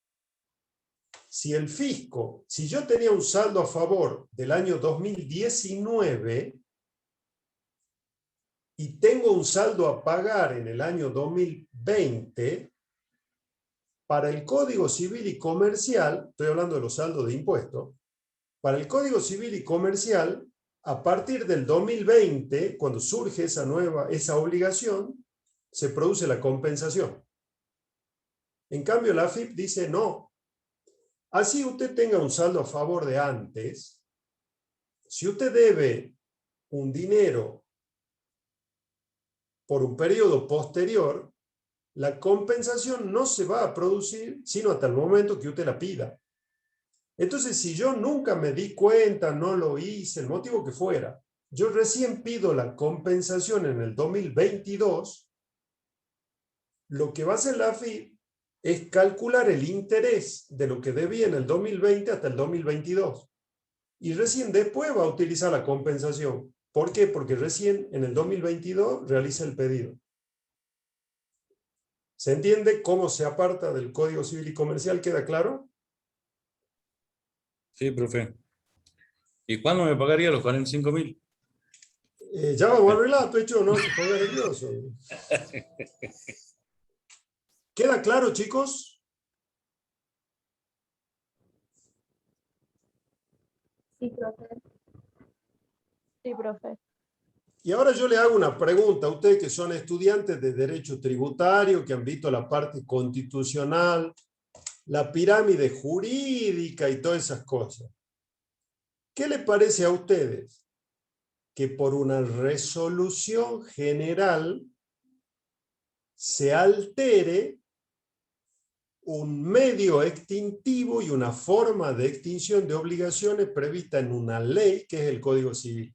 Si el fisco, si yo tenía un saldo a favor del año 2019 y tengo un saldo a pagar en el año 2020, para el Código Civil y Comercial, estoy hablando de los saldos de impuestos, para el Código Civil y Comercial, a partir del 2020, cuando surge esa obligación, se produce la compensación. En cambio, la AFIP dice no. Así usted tenga un saldo a favor de antes, si usted debe un dinero por un periodo posterior, la compensación no se va a producir sino hasta el momento que usted la pida. Entonces, si yo nunca me di cuenta, no lo hice, el motivo que fuera, yo recién pido la compensación en el 2022, lo que va a hacer la AFIP es calcular el interés de lo que debía en el 2020 hasta el 2022. Y recién después va a utilizar la compensación. ¿Por qué? Porque recién en el 2022 realiza el pedido. ¿Se entiende cómo se aparta del Código Civil y Comercial? ¿Queda claro? Sí, profe. ¿Y cuándo me pagaría los 45.000? Ya vamos a arreglar, Pecho, no se ponga nervioso. ¿Queda claro, chicos? Sí, profe. Sí, profe. Y ahora yo le hago una pregunta a ustedes que son estudiantes de Derecho Tributario, que han visto la parte constitucional, la pirámide jurídica y todas esas cosas. ¿Qué les parece a ustedes que por una resolución general se altere un medio extintivo y una forma de extinción de obligaciones prevista en una ley que es el Código Civil?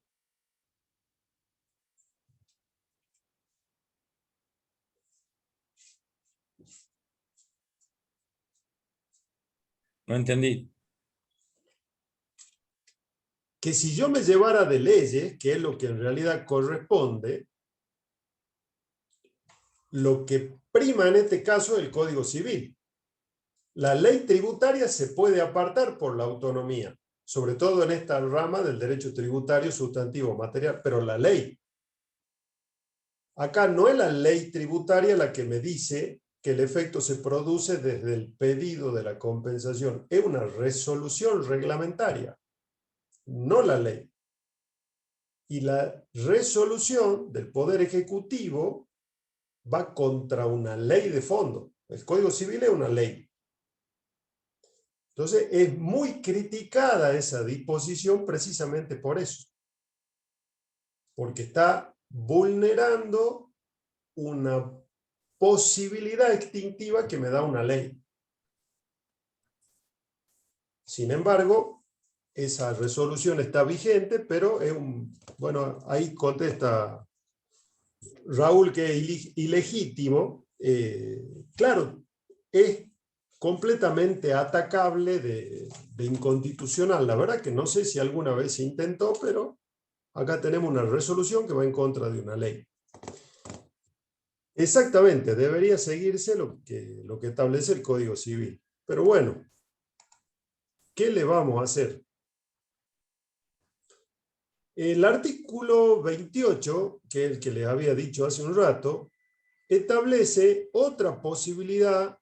No entendí. Que si yo me llevara de leyes, que es lo que en realidad corresponde, lo que prima en este caso es el Código Civil. La ley tributaria se puede apartar por la autonomía, sobre todo en esta rama del derecho tributario sustantivo material, pero la ley. Acá no es la ley tributaria la que me dice que el efecto se produce desde el pedido de la compensación. Es una resolución reglamentaria, no la ley. Y la resolución del Poder Ejecutivo va contra una ley de fondo. El Código Civil es una ley. Entonces, es muy criticada esa disposición precisamente por eso. Porque está vulnerando una posibilidad extintiva que me da una ley. Sin embargo, esa resolución está vigente, pero es bueno, ahí contesta Raúl que es ilegítimo. Claro, es completamente atacable de inconstitucional. La verdad que no sé si alguna vez se intentó, pero acá tenemos una resolución que va en contra de una ley. Exactamente, debería seguirse lo que establece el Código Civil. Pero bueno, ¿qué le vamos a hacer? El artículo 28, que es el que les había dicho hace un rato, establece otra posibilidad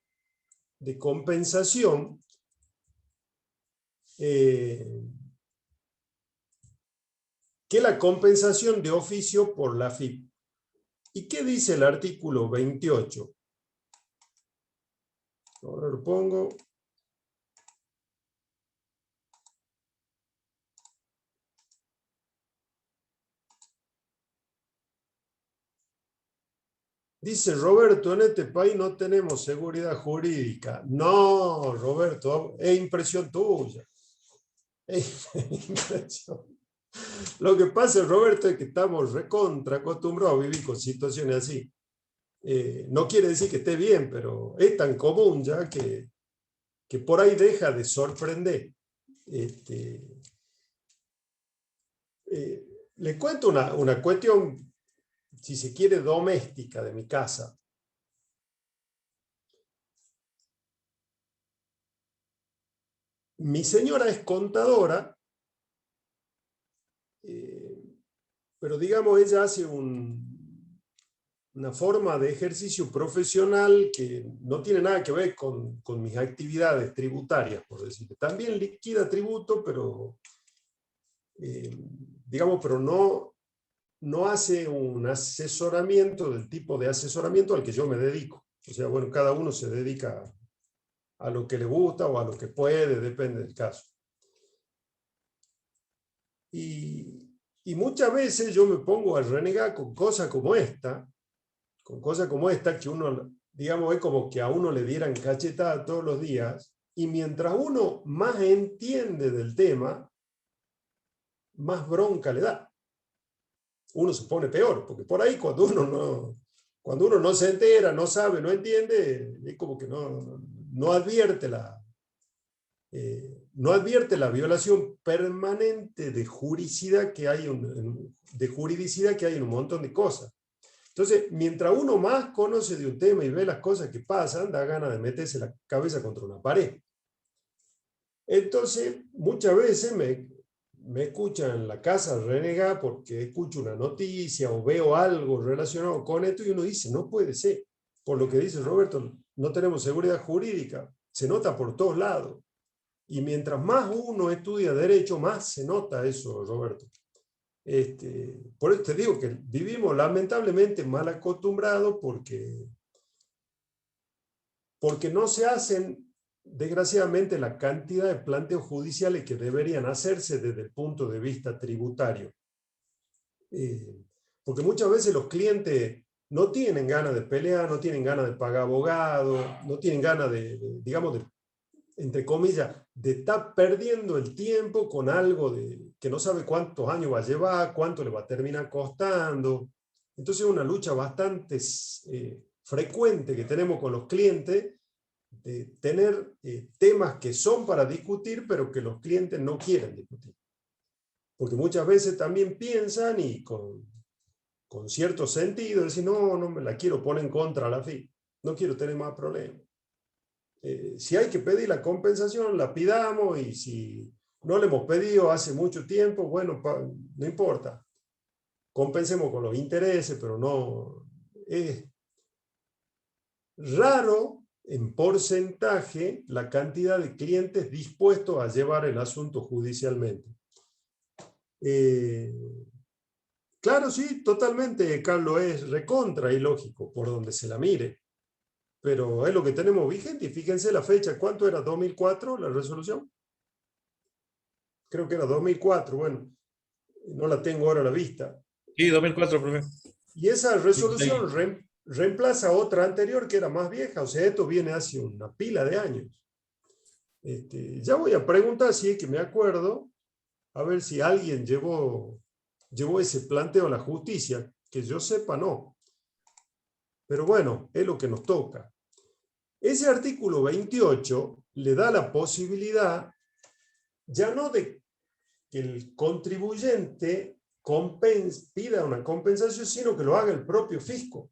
de compensación que la compensación de oficio por la AFIP. ¿Y qué dice el artículo 28? Ahora lo pongo. Dice Roberto, en este país no tenemos seguridad jurídica. No, Roberto, es impresión tuya. Es impresión. Lo que pasa, Roberto, es que estamos recontra acostumbrados a vivir con situaciones así. No quiere decir que esté bien, pero es tan común ya que por ahí deja de sorprender. Le cuento una cuestión, si se quiere, doméstica de mi casa. Mi señora es contadora, pero digamos, ella hace una forma de ejercicio profesional que no tiene nada que ver con mis actividades tributarias, por decirlo. También liquida tributo, pero digamos, pero no hace un asesoramiento del tipo de asesoramiento al que yo me dedico. O sea, bueno, cada uno se dedica a lo que le gusta o a lo que puede, depende del caso. Y muchas veces yo me pongo a renegar con cosas como esta, que uno, digamos, es como que a uno le dieran cachetada todos los días, y mientras uno más entiende del tema, más bronca le da. Uno se pone peor, porque por ahí cuando uno no se entera, no sabe, no entiende, es como que no advierte no advierte la violación permanente de juridicidad que hay en un montón de cosas. Entonces, mientras uno más conoce de un tema y ve las cosas que pasan, da ganas de meterse la cabeza contra una pared. Entonces, muchas veces me escuchan en la casa renegar porque escucho una noticia o veo algo relacionado con esto y uno dice, no puede ser. Por lo que dice Roberto, no tenemos seguridad jurídica. Se nota por todos lados. Y mientras más uno estudia derecho, más se nota eso, Roberto. Por eso te digo que vivimos lamentablemente mal acostumbrados porque no se hacen, desgraciadamente, la cantidad de planteos judiciales que deberían hacerse desde el punto de vista tributario. Porque muchas veces los clientes no tienen ganas de pelear, no tienen ganas de pagar abogado, no tienen ganas digamos, entre comillas, de estar perdiendo el tiempo con algo que no sabe cuántos años va a llevar, cuánto le va a terminar costando. Entonces es una lucha bastante frecuente que tenemos con los clientes, de tener temas que son para discutir, pero que los clientes no quieren discutir. Porque muchas veces también piensan, y con cierto sentido, decir, no me la quiero poner en contra a la FIP, no quiero tener más problemas. Si hay que pedir la compensación, la pidamos, y si no le hemos pedido hace mucho tiempo, bueno, no importa. Compensemos con los intereses, pero no... Es raro en porcentaje la cantidad de clientes dispuestos a llevar el asunto judicialmente. Claro, sí, totalmente, Carlos, es recontra y lógico por donde se la mire. Pero es lo que tenemos vigente y fíjense la fecha. ¿Cuánto era? ¿2004 la resolución? Creo que era 2004, bueno, no la tengo ahora a la vista. Sí, 2004, profe. Y esa resolución 16. reemplaza otra anterior que era más vieja, o sea, esto viene hace una pila de años. Ya voy a preguntar si es que me acuerdo, a ver si alguien llevó ese planteo a la justicia, que yo sepa no. Pero bueno, es lo que nos toca. Ese artículo 28 le da la posibilidad ya no de que el contribuyente pida una compensación, sino que lo haga el propio fisco.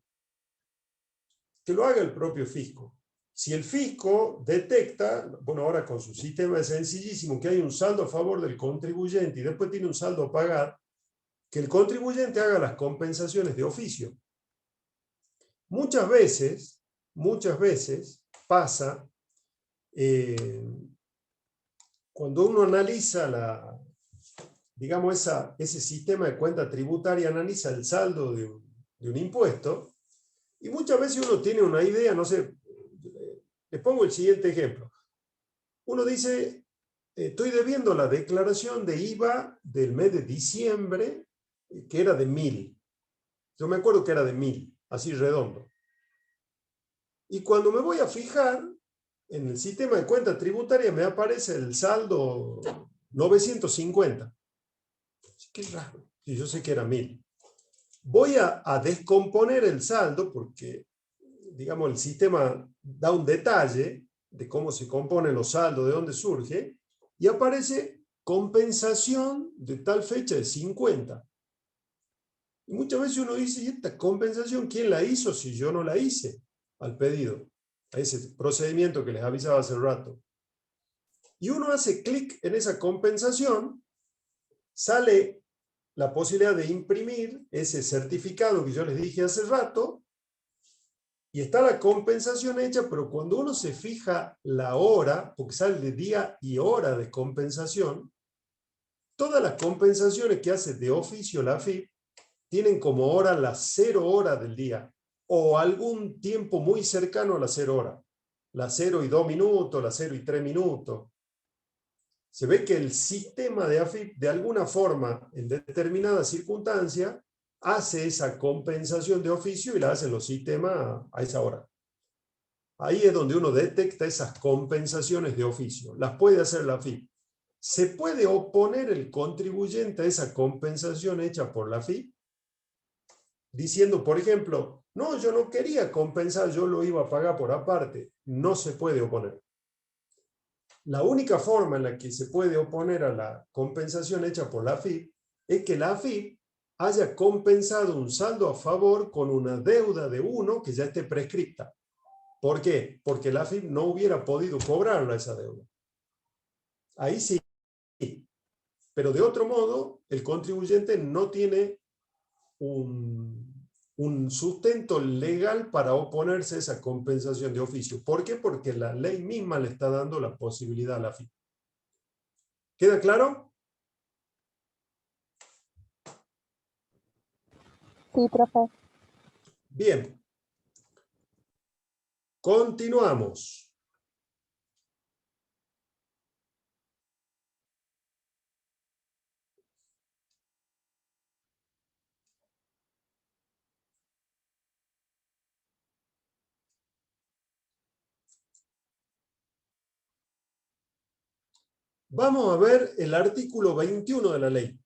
Que lo haga el propio fisco. Si el fisco detecta, bueno, ahora con su sistema es sencillísimo, que hay un saldo a favor del contribuyente y después tiene un saldo a pagar, que el contribuyente haga las compensaciones de oficio. Muchas veces pasa, cuando uno analiza digamos, ese sistema de cuenta tributaria, analiza el saldo de un impuesto, y muchas veces uno tiene una idea, no sé, les pongo el siguiente ejemplo. Uno dice, estoy debiendo la declaración de IVA del mes de diciembre, que era de 1.000. Yo me acuerdo que era de 1.000, así redondo. Y cuando me voy a fijar, en el sistema de cuenta tributaria me aparece el saldo 950. Qué raro, y yo sé que era 1.000. Voy a descomponer el saldo porque, digamos, el sistema da un detalle de cómo se componen los saldos, de dónde surge, y aparece compensación de tal fecha de 50. Y muchas veces uno dice, ¿y esta compensación quién la hizo si yo no la hice al pedido? A ese procedimiento que les avisaba hace rato. Y uno hace clic en esa compensación, sale la posibilidad de imprimir ese certificado que yo les dije hace rato, y está la compensación hecha, pero cuando uno se fija la hora, porque sale de día y hora de compensación, todas las compensaciones que hace de oficio la AFIP tienen como hora las 0 horas del día, o algún tiempo muy cercano a las 0 horas, las 0 y 2 minutos, las 0 y 3 minutos. Se ve que el sistema de AFIP, de alguna forma, en determinada circunstancia, hace esa compensación de oficio y la hacen los sistemas a esa hora. Ahí es donde uno detecta esas compensaciones de oficio. Las puede hacer la AFIP. ¿Se puede oponer el contribuyente a esa compensación hecha por la AFIP? Diciendo, por ejemplo, no, yo no quería compensar, yo lo iba a pagar por aparte. No se puede oponer. La única forma en la que se puede oponer a la compensación hecha por la AFIP es que la AFIP haya compensado un saldo a favor con una deuda de uno que ya esté prescripta. ¿Por qué? Porque la AFIP no hubiera podido cobrarla esa deuda. Ahí sí. Pero de otro modo, el contribuyente no tiene un sustento legal para oponerse a esa compensación de oficio. ¿Por qué? Porque la ley misma le está dando la posibilidad a la AFIP. ¿Queda claro? Sí, profe. Bien. Continuamos. Vamos a ver el artículo 21 de la ley.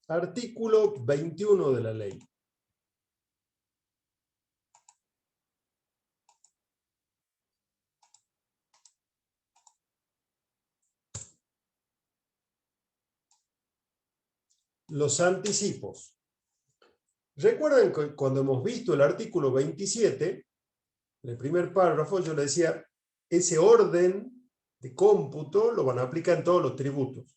Artículo 21 de la ley. Los anticipos. Recuerden que cuando hemos visto el artículo 27, en el primer párrafo yo le decía, ese orden de cómputo lo van a aplicar en todos los tributos.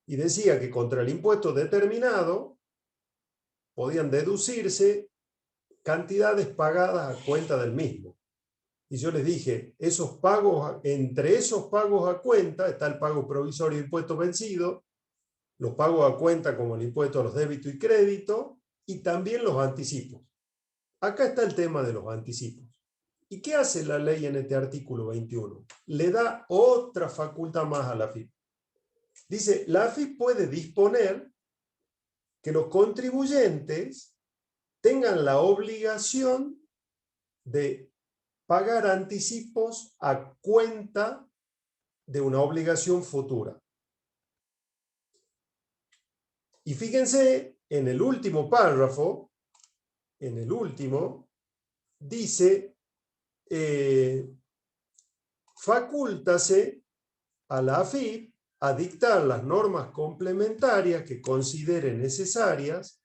Y decía que contra el impuesto determinado podían deducirse cantidades pagadas a cuenta del mismo. Y yo les dije, esos pagos, entre esos pagos a cuenta está el pago provisorio de impuestos vencidos, los pagos a cuenta como el impuesto a los débitos y créditos, y también los anticipos. Acá está el tema de los anticipos. ¿Y qué hace la ley en este artículo 21? Le da otra facultad más a la AFIP. Dice, la AFIP puede disponer que los contribuyentes tengan la obligación de pagar anticipos a cuenta de una obligación futura. Y fíjense, en el último párrafo, dice, facúltase a la AFIP a dictar las normas complementarias que considere necesarias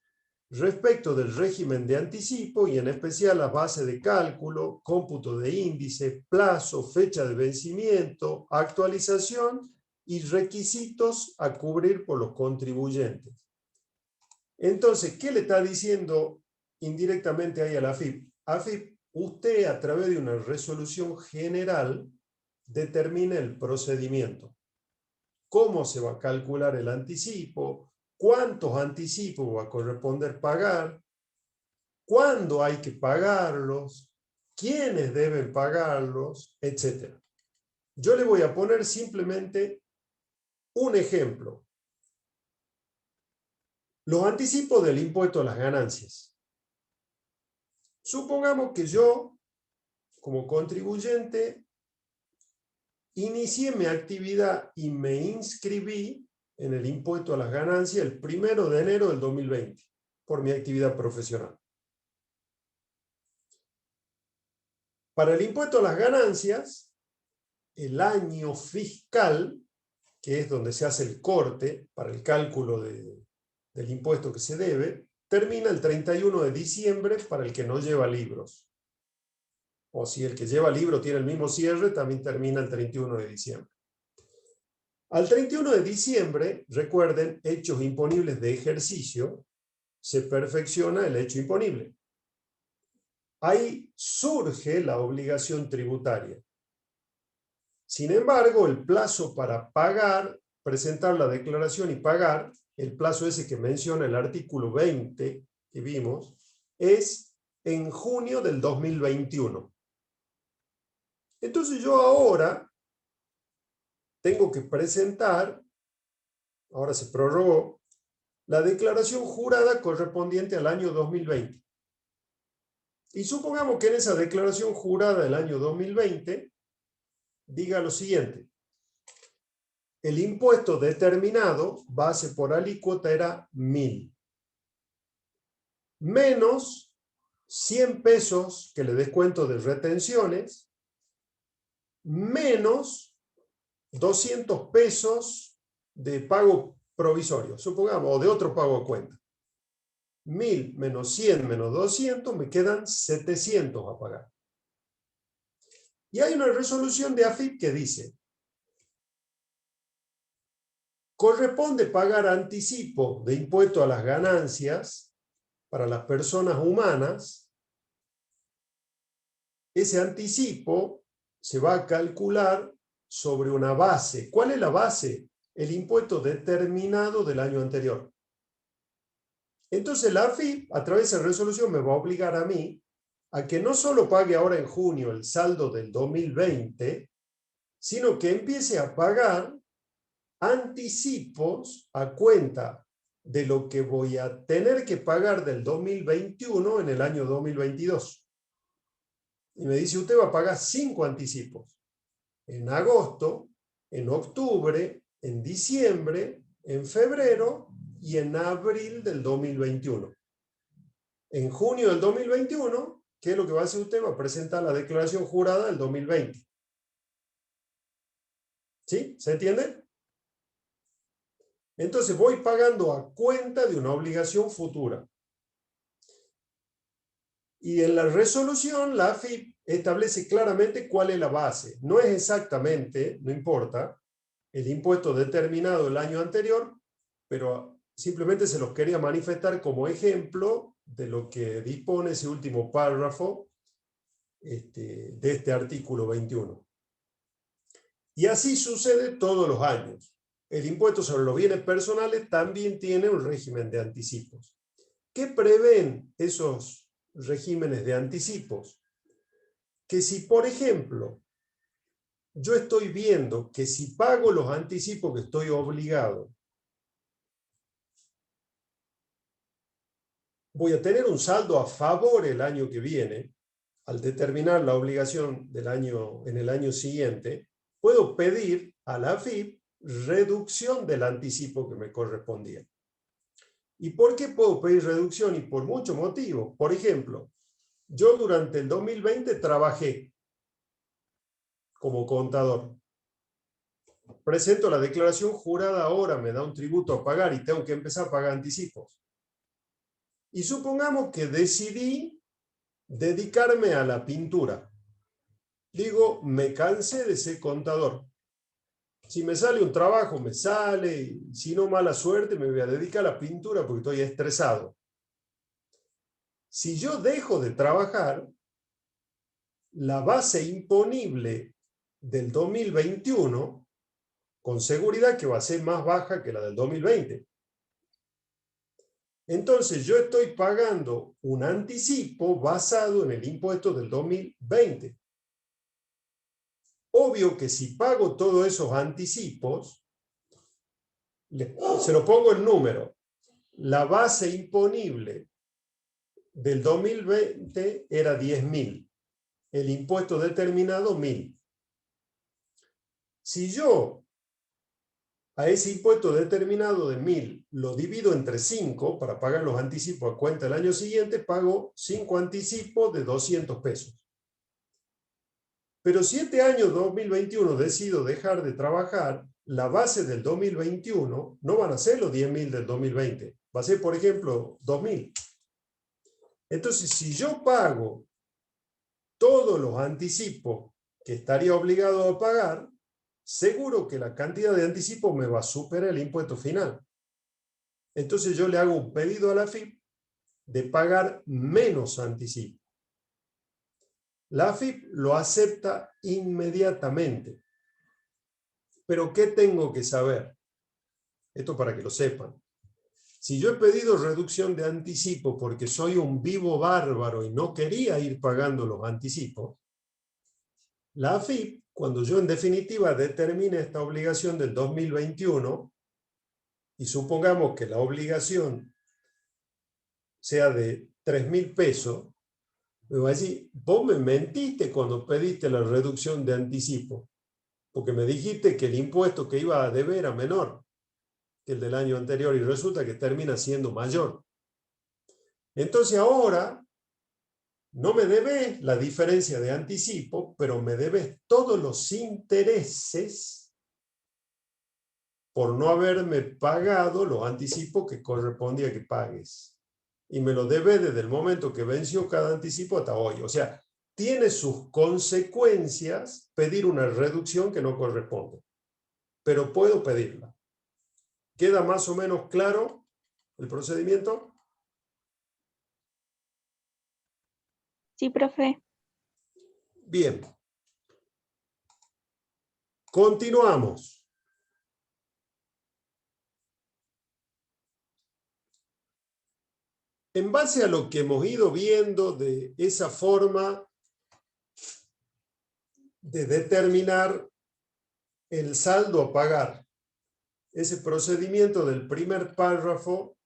respecto del régimen de anticipo y en especial las bases de cálculo, cómputo de índice, plazo, fecha de vencimiento, actualización y requisitos a cubrir por los contribuyentes. Entonces, ¿qué le está diciendo indirectamente ahí a la AFIP? AFIP, usted a través de una resolución general determina el procedimiento. ¿Cómo se va a calcular el anticipo? ¿Cuántos anticipos va a corresponder pagar? ¿Cuándo hay que pagarlos? ¿Quiénes deben pagarlos? Etcétera. Yo le voy a poner simplemente un ejemplo. Los anticipos del impuesto a las ganancias. Supongamos que yo, como contribuyente, inicié mi actividad y me inscribí en el impuesto a las ganancias el 1 de enero del 2020 por mi actividad profesional. Para el impuesto a las ganancias, el año fiscal, que es donde se hace el corte para el cálculo del impuesto que se debe, termina el 31 de diciembre para el que no lleva libros. O si el que lleva libro tiene el mismo cierre, también termina el 31 de diciembre. Al 31 de diciembre, recuerden, hechos imponibles de ejercicio, se perfecciona el hecho imponible. Ahí surge la obligación tributaria. Sin embargo, el plazo para pagar, presentar la declaración y pagar, el plazo ese que menciona el artículo 20 que vimos, es en junio del 2021. Entonces yo ahora tengo que presentar, ahora se prorrogó, la declaración jurada correspondiente al año 2020. Y supongamos que en esa declaración jurada del año 2020 diga lo siguiente. El impuesto determinado, base por alícuota, era 1.000. Menos 100 pesos que le descuento de retenciones, menos 200 pesos de pago provisorio, supongamos, o de otro pago a cuenta. 1.000 menos 100 menos 200, me quedan 700 a pagar. Y hay una resolución de AFIP que dice, corresponde pagar anticipo de impuesto a las ganancias para las personas humanas. Ese anticipo se va a calcular sobre una base. ¿Cuál es la base? El impuesto determinado del año anterior. Entonces la AFIP, a través de esa resolución, me va a obligar a mí a que no solo pague ahora en junio el saldo del 2020, sino que empiece a pagar anticipos a cuenta de lo que voy a tener que pagar del 2021 en el año 2022. Y me dice, usted va a pagar 5 anticipos. En agosto, en octubre, en diciembre, en febrero y en abril del 2021. En junio del 2021, ¿qué es lo que va a hacer usted? Va a presentar la declaración jurada del 2020. ¿Sí? ¿Se entiende? Entonces voy pagando a cuenta de una obligación futura. Y en la resolución, la AFIP establece claramente cuál es la base. No es exactamente, no importa, el impuesto determinado el año anterior, pero simplemente se los quería manifestar como ejemplo de lo que dispone ese último párrafo de este artículo 21. Y así sucede todos los años. El impuesto sobre los bienes personales también tiene un régimen de anticipos. ¿Qué prevén esos regímenes de anticipos? Que si, por ejemplo, yo estoy viendo que si pago los anticipos que estoy obligado, voy a tener un saldo a favor el año que viene, al determinar la obligación del año, en el año siguiente, puedo pedir a la AFIP reducción del anticipo que me correspondía. ¿Y por qué puedo pedir reducción? Y por muchos motivos. Por ejemplo, yo durante el 2020 trabajé como contador. Presento la declaración jurada ahora, me da un tributo a pagar y tengo que empezar a pagar anticipos. Y supongamos que decidí dedicarme a la pintura. Digo, me cansé de ser contador. Si me sale un trabajo, me sale, y si no, mala suerte, me voy a dedicar a la pintura porque estoy estresado. Si yo dejo de trabajar, la base imponible del 2021, con seguridad que va a ser más baja que la del 2020. Entonces yo estoy pagando un anticipo basado en el impuesto del 2020. Obvio que si pago todos esos anticipos, se lo pongo el número. La base imponible del 2020 era 10.000. El impuesto determinado 1.000. Si yo a ese impuesto determinado de 1.000 lo divido entre 5 para pagar los anticipos a cuenta del año siguiente, pago 5 anticipos de 200 pesos. Pero si este año 2021 decido dejar de trabajar, la base del 2021 no van a ser los 10.000 del 2020. Va a ser, por ejemplo, 2.000. Entonces, si yo pago todos los anticipos que estaría obligado a pagar, seguro que la cantidad de anticipo me va a superar el impuesto final. Entonces yo le hago un pedido a la AFIP de pagar menos anticipo. La AFIP lo acepta inmediatamente. Pero ¿qué tengo que saber? Esto para que lo sepan. Si yo he pedido reducción de anticipo porque soy un vivo bárbaro y no quería ir pagando los anticipos, la AFIP, cuando yo en definitiva determine esta obligación del 2021, y supongamos que la obligación sea de 3.000 pesos, me va a decir, vos me mentiste cuando pediste la reducción de anticipo, porque me dijiste que el impuesto que iba a deber era menor que el del año anterior y resulta que termina siendo mayor. Entonces ahora no me debes la diferencia de anticipo, pero me debes todos los intereses por no haberme pagado los anticipos que correspondía que pagues. Y me lo debes desde el momento que venció cada anticipo hasta hoy. O sea, tiene sus consecuencias pedir una reducción que no corresponde. Pero puedo pedirla. ¿Queda más o menos claro el procedimiento? Sí, profe. Bien. Continuamos. En base a lo que hemos ido viendo de esa forma de determinar el saldo a pagar, ese procedimiento del primer párrafo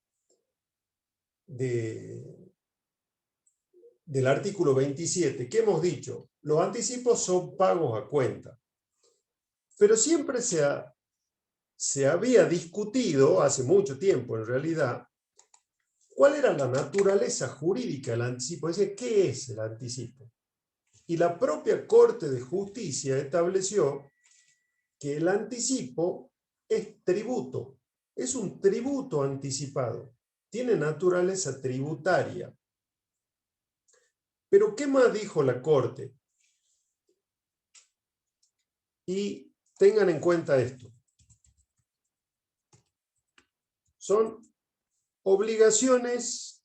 del artículo 27, ¿qué hemos dicho? Los anticipos son pagos a cuenta. Pero siempre se había discutido, hace mucho tiempo en realidad, ¿cuál era la naturaleza jurídica del anticipo? Es decir, ¿qué es el anticipo? Y la propia Corte de Justicia estableció que el anticipo es tributo, es un tributo anticipado, tiene naturaleza tributaria. Pero ¿qué más dijo la Corte? Y tengan en cuenta esto. Son obligaciones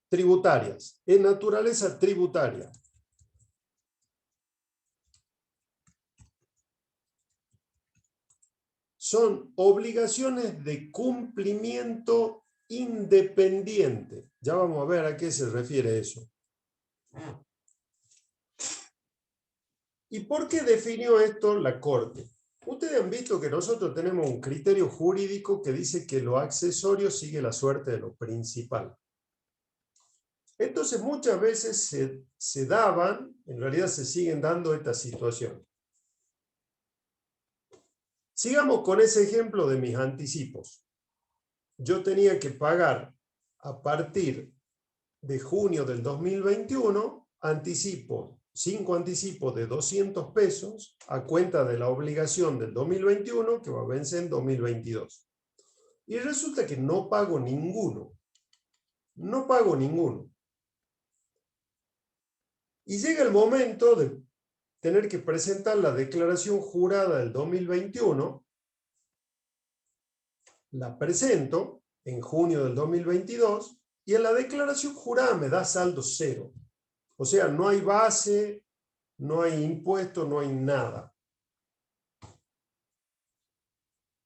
tributarias, es naturaleza tributaria. Son obligaciones de cumplimiento independiente. Ya vamos a ver a qué se refiere eso. ¿Y por qué definió esto la Corte? Ustedes han visto que nosotros tenemos un criterio jurídico que dice que lo accesorio sigue la suerte de lo principal. Entonces muchas veces se daban, en realidad se siguen dando estas situaciones. Sigamos con ese ejemplo de mis anticipos. Yo tenía que pagar a partir de junio del 2021 5 anticipos de 200 pesos a cuenta de la obligación del 2021 que va a vencer en 2022. Y resulta que no pago ninguno. No pago ninguno. Y llega el momento de tener que presentar la declaración jurada del 2021. La presento en junio del 2022 y en la declaración jurada me da saldo cero. O sea, no hay base, no hay impuesto, no hay nada.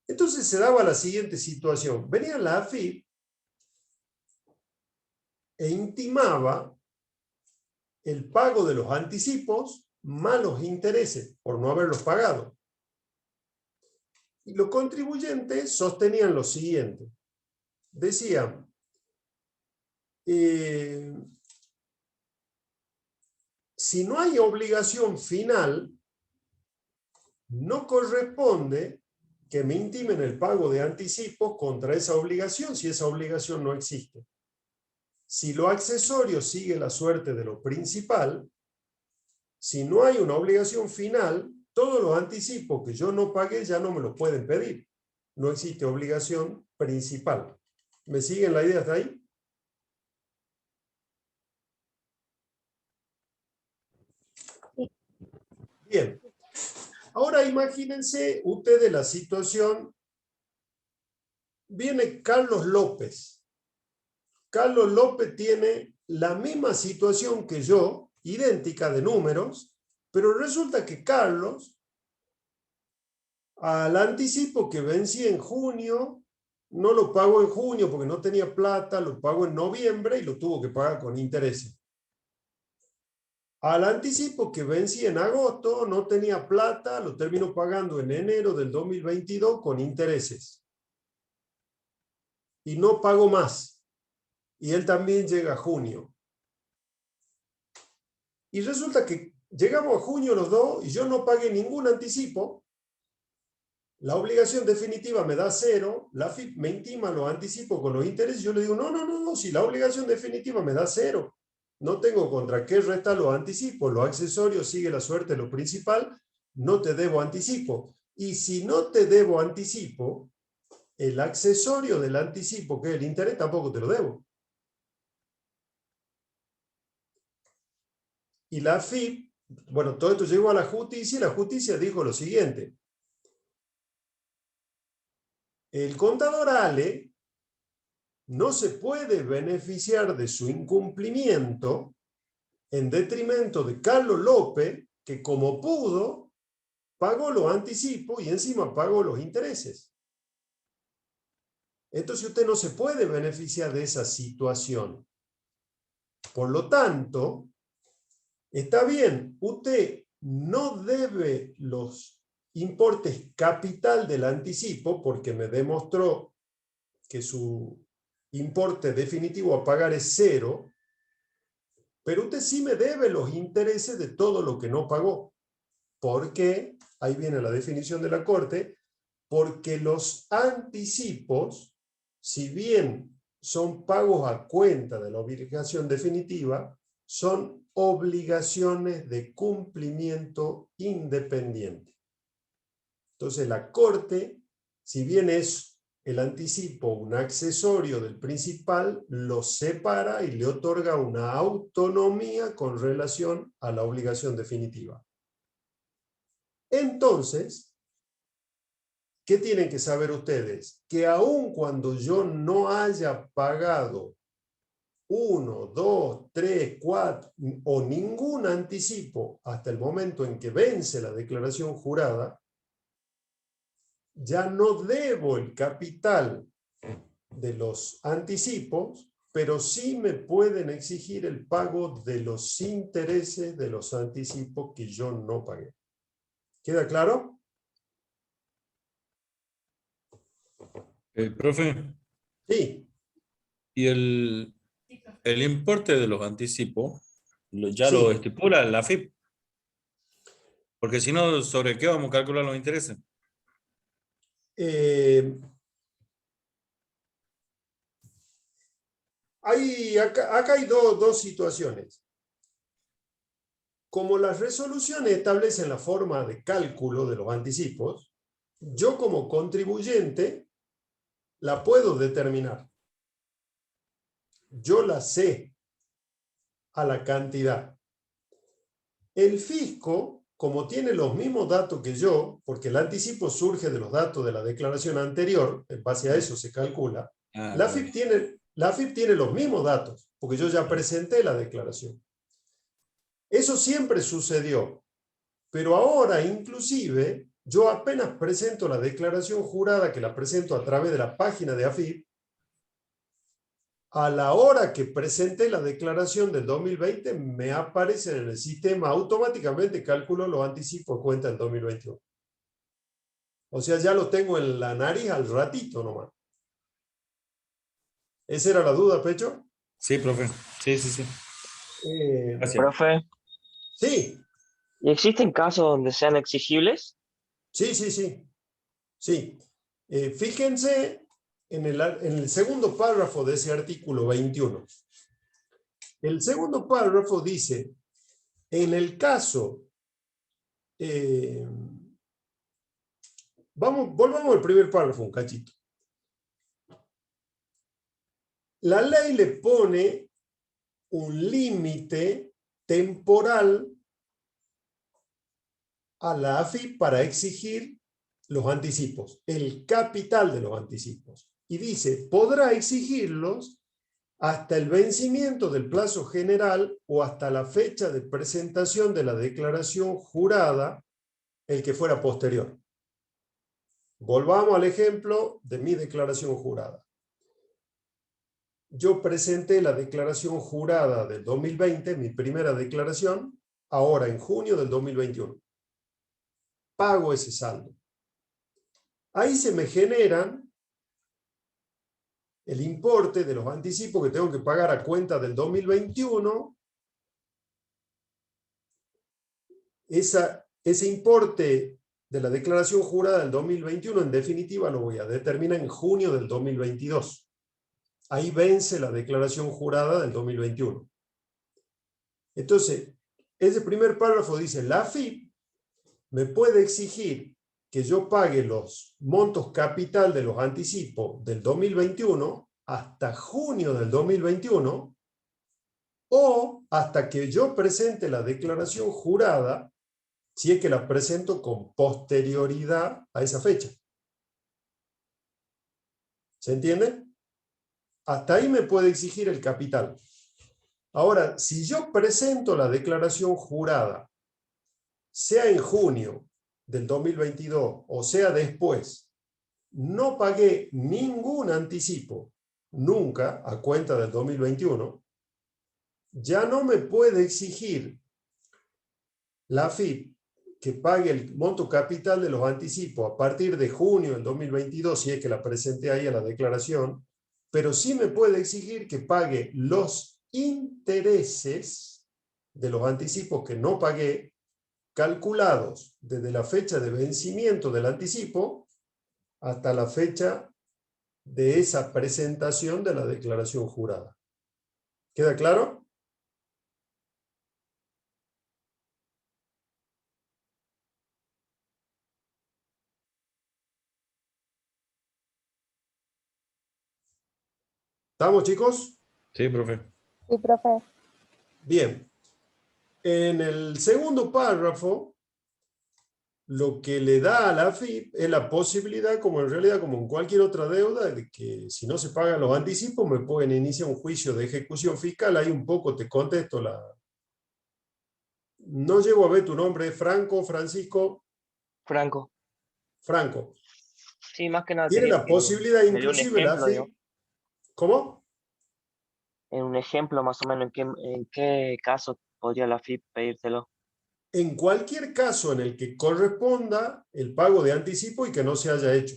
Entonces se daba la siguiente situación. Venía la AFIP e intimaba el pago de los anticipos más los intereses por no haberlos pagado. Y los contribuyentes sostenían lo siguiente. Decían, si no hay obligación final, no corresponde que me intimen el pago de anticipos contra esa obligación si esa obligación no existe. Si lo accesorio sigue la suerte de lo principal, si no hay una obligación final, todos los anticipos que yo no pagué ya no me los pueden pedir. No existe obligación principal. ¿Me siguen la idea hasta ahí? Bien. Ahora imagínense ustedes la situación. Viene Carlos López. Carlos López tiene la misma situación que yo, idéntica de números, pero resulta que Carlos, al anticipo que vencía en junio, no lo pagó en junio porque no tenía plata, lo pagó en noviembre y lo tuvo que pagar con intereses. Al anticipo que vencía en agosto, no tenía plata, lo terminó pagando en enero del 2022 con intereses. Y no pagó más. Y él también llega a junio. Y resulta que llegamos a junio los dos y yo no pagué ningún anticipo. La obligación definitiva me da cero, la AFIP me intima los anticipos con los intereses. Yo le digo, no, si la obligación definitiva me da cero, no tengo contra qué restar los anticipos, los accesorios sigue la suerte, lo principal, no te debo anticipo. Y si no te debo anticipo, el accesorio del anticipo, que es el interés, tampoco te lo debo. Y la AFIP, bueno, todo esto llegó a la justicia y la justicia dijo lo siguiente. El contador Ale no se puede beneficiar de su incumplimiento en detrimento de Carlos López, que como pudo, pagó los anticipos y encima pagó los intereses. Entonces usted no se puede beneficiar de esa situación. Por lo tanto, está bien, usted no debe los importes capital del anticipo porque me demostró que su importe definitivo a pagar es cero, pero usted sí me debe los intereses de todo lo que no pagó. ¿Por qué? Ahí viene la definición de la Corte. Porque los anticipos, si bien son pagos a cuenta de la obligación definitiva, son obligaciones de cumplimiento independiente. Entonces la Corte, si bien es el anticipo un accesorio del principal, lo separa y le otorga una autonomía con relación a la obligación definitiva. Entonces, ¿qué tienen que saber ustedes? Que aun cuando yo no haya pagado 1, 2, 3, 4 o ningún anticipo hasta el momento en que vence la declaración jurada, ya no debo el capital de los anticipos, pero sí me pueden exigir el pago de los intereses de los anticipos que yo no pagué. ¿Queda claro? Profe, Sí. ¿y el importe de los anticipos ya Sí. lo estipula la AFIP? Porque si no, ¿sobre qué vamos a calcular los intereses? Acá hay dos situaciones. Como las resoluciones establecen la forma de cálculo de los anticipos, yo como contribuyente la puedo determinar. Yo la sé a la cantidad. El fisco, como tiene los mismos datos que yo, porque el anticipo surge de los datos de la declaración anterior, en base a eso se calcula, la AFIP tiene los mismos datos, porque yo ya presenté la declaración. Eso siempre sucedió, pero ahora inclusive yo apenas presento la declaración jurada, que la presento a través de la página de AFIP, a la hora que presenté la declaración del 2020 me aparece en el sistema, automáticamente calculo los anticipos de cuenta del 2021. O sea, ya lo tengo en la nariz al ratito nomás. ¿Esa era la duda, Pecho? Sí, profe. Sí, sí, sí. Gracias. Profe, Sí, ¿y existen casos donde sean exigibles? sí. Sí. Fíjense en el segundo párrafo de ese artículo 21. El segundo párrafo dice, en el caso, volvamos al primer párrafo un cachito. La ley le pone un límite temporal a la AFIP para exigir los anticipos, el capital de los anticipos. Y dice, podrá exigirlos hasta el vencimiento del plazo general o hasta la fecha de presentación de la declaración jurada, el que fuera posterior. Volvamos al ejemplo de mi declaración jurada. Yo presenté la declaración jurada del 2020, mi primera declaración, ahora en junio del 2021. Pago ese saldo. Ahí se me generan el importe de los anticipos que tengo que pagar a cuenta del 2021. Ese importe de la declaración jurada del 2021, en definitiva, lo voy a determinar en junio del 2022. Ahí vence la declaración jurada del 2021. Entonces, ese primer párrafo dice, la AFIP me puede exigir que yo pague los montos capital de los anticipos del 2021 hasta junio del 2021 o hasta que yo presente la declaración jurada, si es que la presento con posterioridad a esa fecha. ¿Se entiende? Hasta ahí me puede exigir el capital. Ahora, si yo presento la declaración jurada, sea en junio del 2022 o sea después, no pagué ningún anticipo nunca a cuenta del 2021, ya no me puede exigir la AFIP que pague el monto capital de los anticipos a partir de junio del 2022, si es que la presenté ahí a la declaración, pero sí me puede exigir que pague los intereses de los anticipos que no pagué, calculados desde la fecha de vencimiento del anticipo hasta la fecha de esa presentación de la declaración jurada. ¿Queda claro? ¿Estamos, chicos? Sí, profe. Sí, profe. Bien. En el segundo párrafo lo que le da a la AFIP es la posibilidad, como en realidad, como en cualquier otra deuda, de que si no se pagan los anticipos, me pueden iniciar un juicio de ejecución fiscal. Ahí un poco te contesto la... No llego a ver tu nombre, Franco, Francisco, Franco. Franco. Sí, más que nada Tiene quería la que posibilidad, me dé un inclusive la ejemplo, digamos, AFIP... ¿Cómo? en un ejemplo más o menos en qué caso podría la FIP pedírselo. En cualquier caso en el que corresponda el pago de anticipo y que no se haya hecho.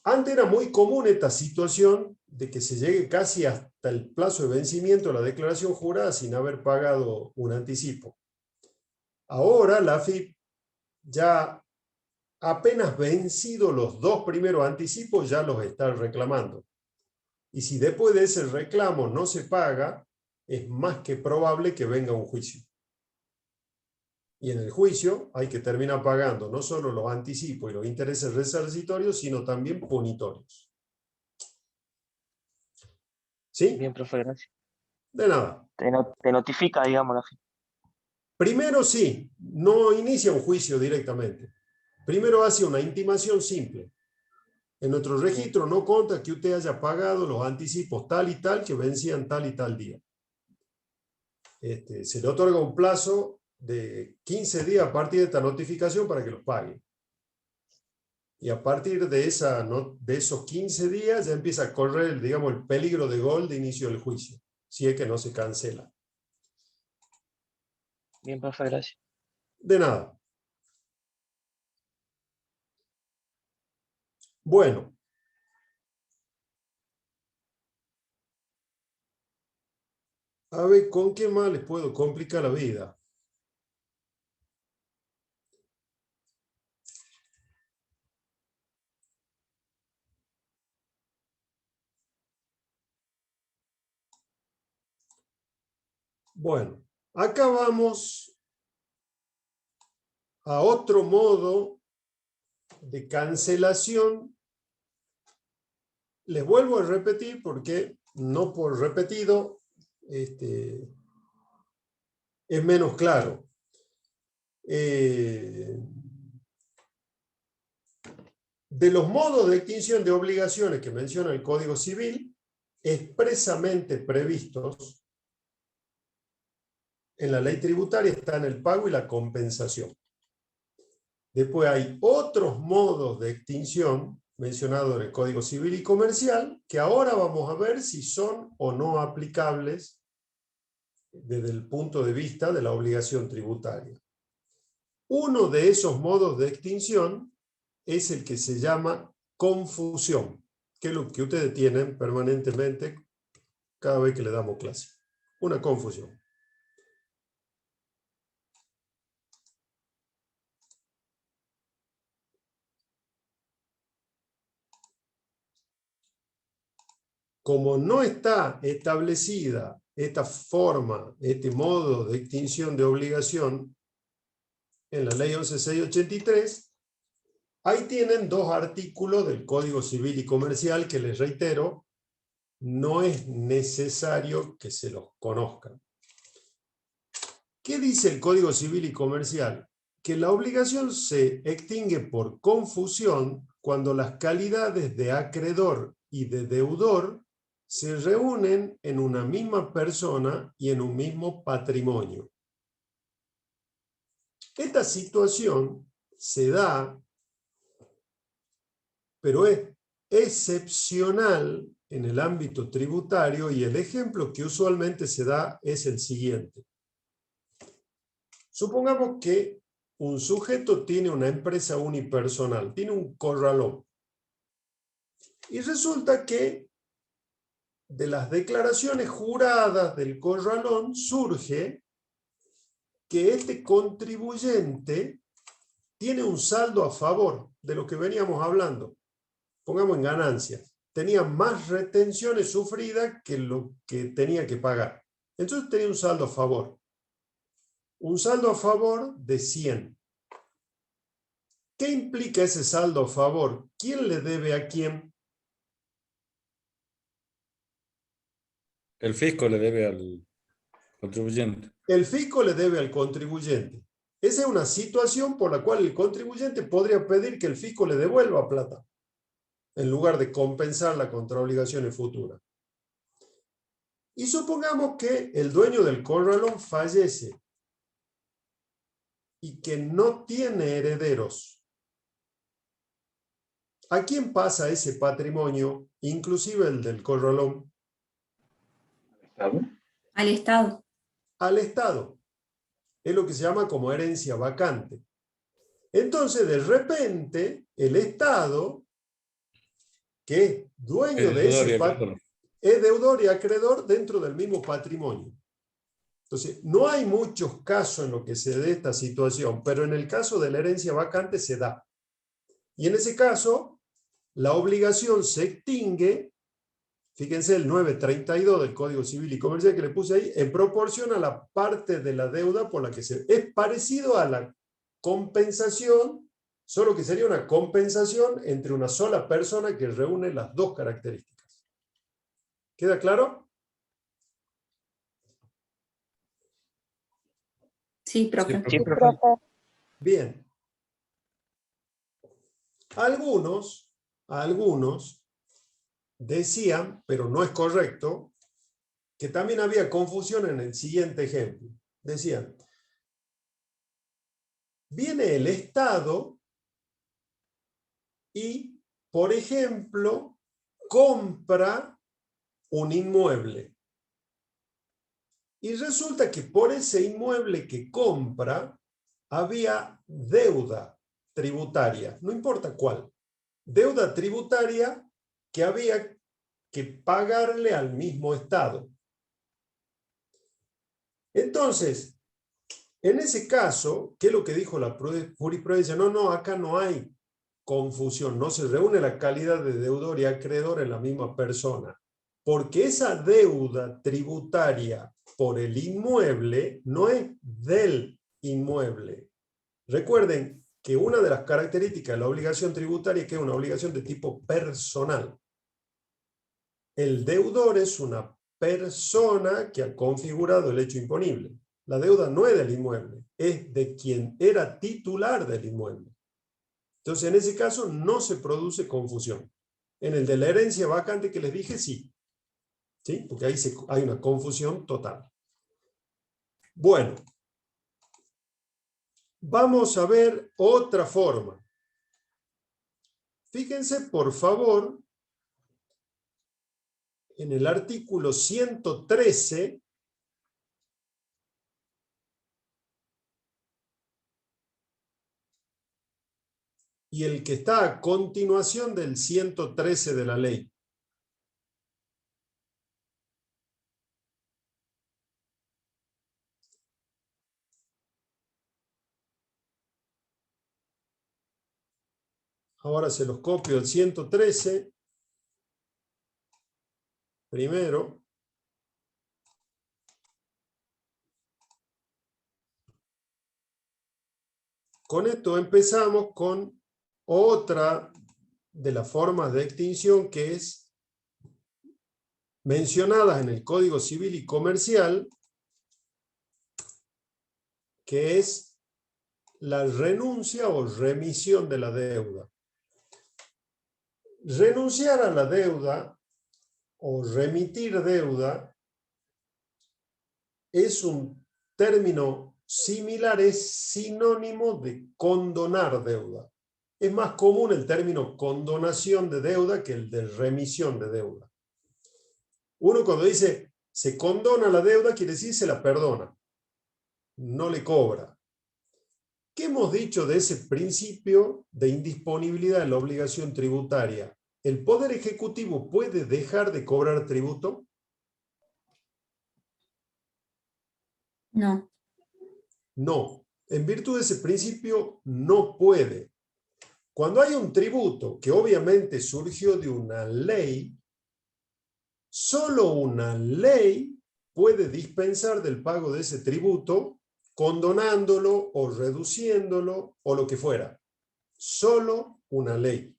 Antes era muy común esta situación de que se llegue casi hasta el plazo de vencimiento de la declaración jurada sin haber pagado un anticipo. Ahora la AFIP ya apenas vencido los 2 primeros anticipos ya los está reclamando. Y si después de ese reclamo no se paga, es más que probable que venga un juicio. Y en el juicio hay que terminar pagando no solo los anticipos y los intereses resarcitorios, sino también punitorios. ¿Sí? Bien, profe, gracias. De nada. Te notifica, digamos, la FIP. Primero sí, no inicia un juicio directamente. Primero hace una intimación simple. En nuestro registro no consta que usted haya pagado los anticipos tal y tal que vencían tal y tal día. Se le otorga un plazo de 15 días a partir de esta notificación para que los pague. Y a partir de esos 15 días ya empieza a correr, digamos, el peligro de gol de inicio del juicio, si es que no se cancela. Bien, profe, gracias. De nada. Bueno. A ver, ¿con qué más les puedo complicar la vida? Bueno, acá vamos a otro modo de cancelación. Les vuelvo a repetir porque no por repetido es menos claro. De los modos de extinción de obligaciones que menciona el Código Civil, expresamente previstos en la ley tributaria están el pago y la compensación. Después hay otros modos de extinción mencionados en el Código Civil y Comercial que ahora vamos a ver si son o no aplicables desde el punto de vista de la obligación tributaria. Uno de esos modos de extinción es el que se llama confusión, que es lo que ustedes tienen permanentemente cada vez que le damos clase. Una confusión. Como no está establecida esta forma, este modo de extinción de obligación en la ley 11.683, ahí tienen 2 artículos del Código Civil y Comercial que les reitero, no es necesario que se los conozcan. ¿Qué dice el Código Civil y Comercial? Que la obligación se extingue por confusión cuando las calidades de acreedor y de deudor se reúnen en una misma persona y en un mismo patrimonio. Esta situación se da, pero es excepcional en el ámbito tributario y el ejemplo que usualmente se da es el siguiente. Supongamos que un sujeto tiene una empresa unipersonal, tiene un corralón. Y resulta que de las declaraciones juradas del corralón surge que este contribuyente tiene un saldo a favor de lo que veníamos hablando. Pongamos en ganancias. Tenía más retenciones sufridas que lo que tenía que pagar. Entonces tenía un saldo a favor. Un saldo a favor de 100. ¿Qué implica ese saldo a favor? ¿Quién le debe a quién? El fisco le debe al Contribuyente. El fisco le debe al contribuyente. Esa es una situación por la cual el contribuyente podría pedir que el fisco le devuelva plata, en lugar de compensarla contra obligaciones futuras. Y supongamos que el dueño del corralón fallece y que no tiene herederos. ¿A quién pasa ese patrimonio, inclusive el del corralón? ¿Estado? Al Estado. Al Estado. Es lo que se llama como herencia vacante. Entonces, de repente, el Estado, que es dueño de ese patrimonio, es deudor y acreedor dentro del mismo patrimonio. Entonces, no hay muchos casos en los que se dé esta situación, pero en el caso de la herencia vacante se da. Y en ese caso, la obligación se extingue, fíjense el 932 del Código Civil y Comercial que le puse ahí, en proporción a la parte de la deuda por la que se... Es parecido a la compensación, solo que sería una compensación entre una sola persona que reúne las dos características. ¿Queda claro? Sí, profe. Sí, profe. Bien. Algunos decían, pero no es correcto, que también había confusión en el siguiente ejemplo. Decían, viene el Estado y, por ejemplo, compra un inmueble. Y resulta que por ese inmueble que compra había deuda tributaria, no importa cuál, deuda tributaria que había que pagarle al mismo Estado. Entonces, en ese caso, ¿qué es lo que dijo la jurisprudencia? No, acá no hay confusión, no se reúne la calidad de deudor y acreedor en la misma persona, porque esa deuda tributaria por el inmueble no es del inmueble. Recuerden que una de las características de la obligación tributaria es que es una obligación de tipo personal. El deudor es una persona que ha configurado el hecho imponible. La deuda no es del inmueble, es de quien era titular del inmueble. Entonces, en ese caso no se produce confusión. En el de la herencia vacante que les dije, sí. ¿Sí? Porque ahí hay una confusión total. Bueno, vamos a ver otra forma. Fíjense, por favor, en el artículo 113, y el que está a continuación del 113 de la ley. Ahora se los copio el 113. Primero. Con esto empezamos con otra de las formas de extinción que es mencionadas en el Código Civil y Comercial, que es la renuncia o remisión de la deuda. Renunciar a la deuda o remitir deuda es un término similar, es sinónimo de condonar deuda. Es más común el término condonación de deuda que el de remisión de deuda. Uno cuando dice se condona la deuda quiere decir se la perdona, no le cobra. ¿Qué hemos dicho de ese principio de indisponibilidad de la obligación tributaria? ¿El Poder Ejecutivo puede dejar de cobrar tributo? No. No. En virtud de ese principio, no puede. Cuando hay un tributo que obviamente surgió de una ley, solo una ley puede dispensar del pago de ese tributo, condonándolo o reduciéndolo o lo que fuera. Solo una ley.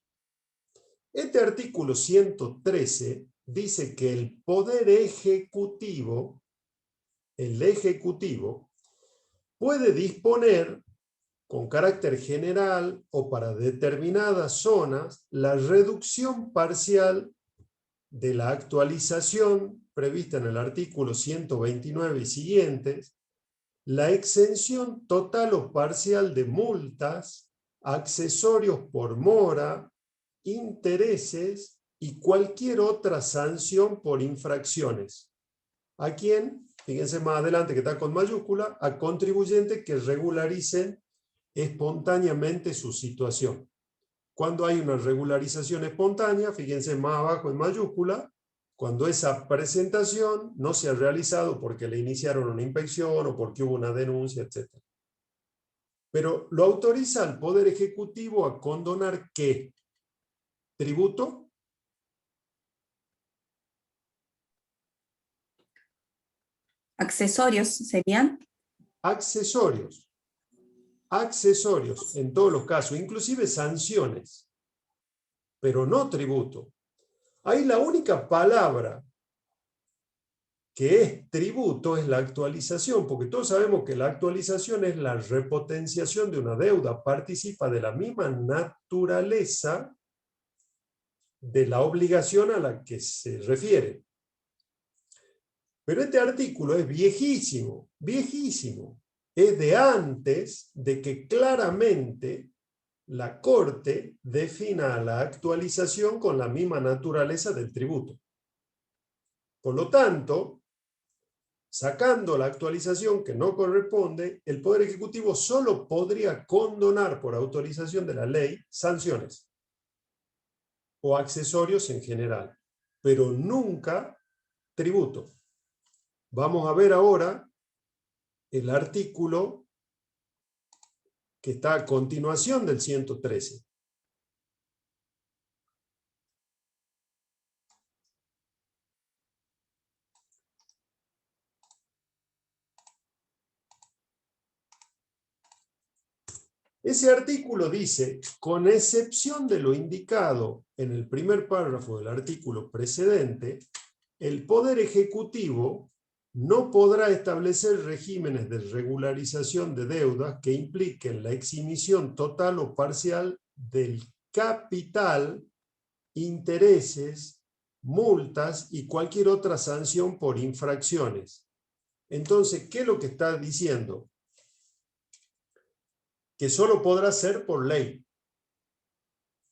Este artículo 113 dice que el Poder Ejecutivo el Ejecutivo puede disponer con carácter general o para determinadas zonas la reducción parcial de la actualización prevista en el artículo 129 y siguientes, la exención total o parcial de multas, accesorios por mora, intereses y cualquier otra sanción por infracciones. ¿A quién? Fíjense más adelante que está con mayúscula, a contribuyentes que regularicen espontáneamente su situación. Cuando hay una regularización espontánea, fíjense más abajo en mayúscula, cuando esa presentación no se ha realizado porque le iniciaron una inspección o porque hubo una denuncia, etc. Pero lo autoriza al Poder Ejecutivo a condonar ¿qué? ¿Tributo? Accesorios serían. Accesorios. Accesorios en todos los casos, inclusive sanciones, pero no tributo. Ahí la única palabra que es tributo es la actualización, porque todos sabemos que la actualización es la repotenciación de una deuda, participa de la misma naturaleza de la obligación a la que se refiere. Pero este artículo es viejísimo, viejísimo. Es de antes de que claramente la Corte defina la actualización con la misma naturaleza del tributo. Por lo tanto, sacando la actualización que no corresponde, el Poder Ejecutivo solo podría condonar por autorización de la ley sanciones o accesorios en general, pero nunca tributo. Vamos a ver ahora el artículo que está a continuación del 113. Ese artículo dice, con excepción de lo indicado en el primer párrafo del artículo precedente, el Poder Ejecutivo no podrá establecer regímenes de regularización de deudas que impliquen la exhibición total o parcial del capital, intereses, multas y cualquier otra sanción por infracciones. Entonces, ¿qué es lo que está diciendo? Que solo podrá ser por ley.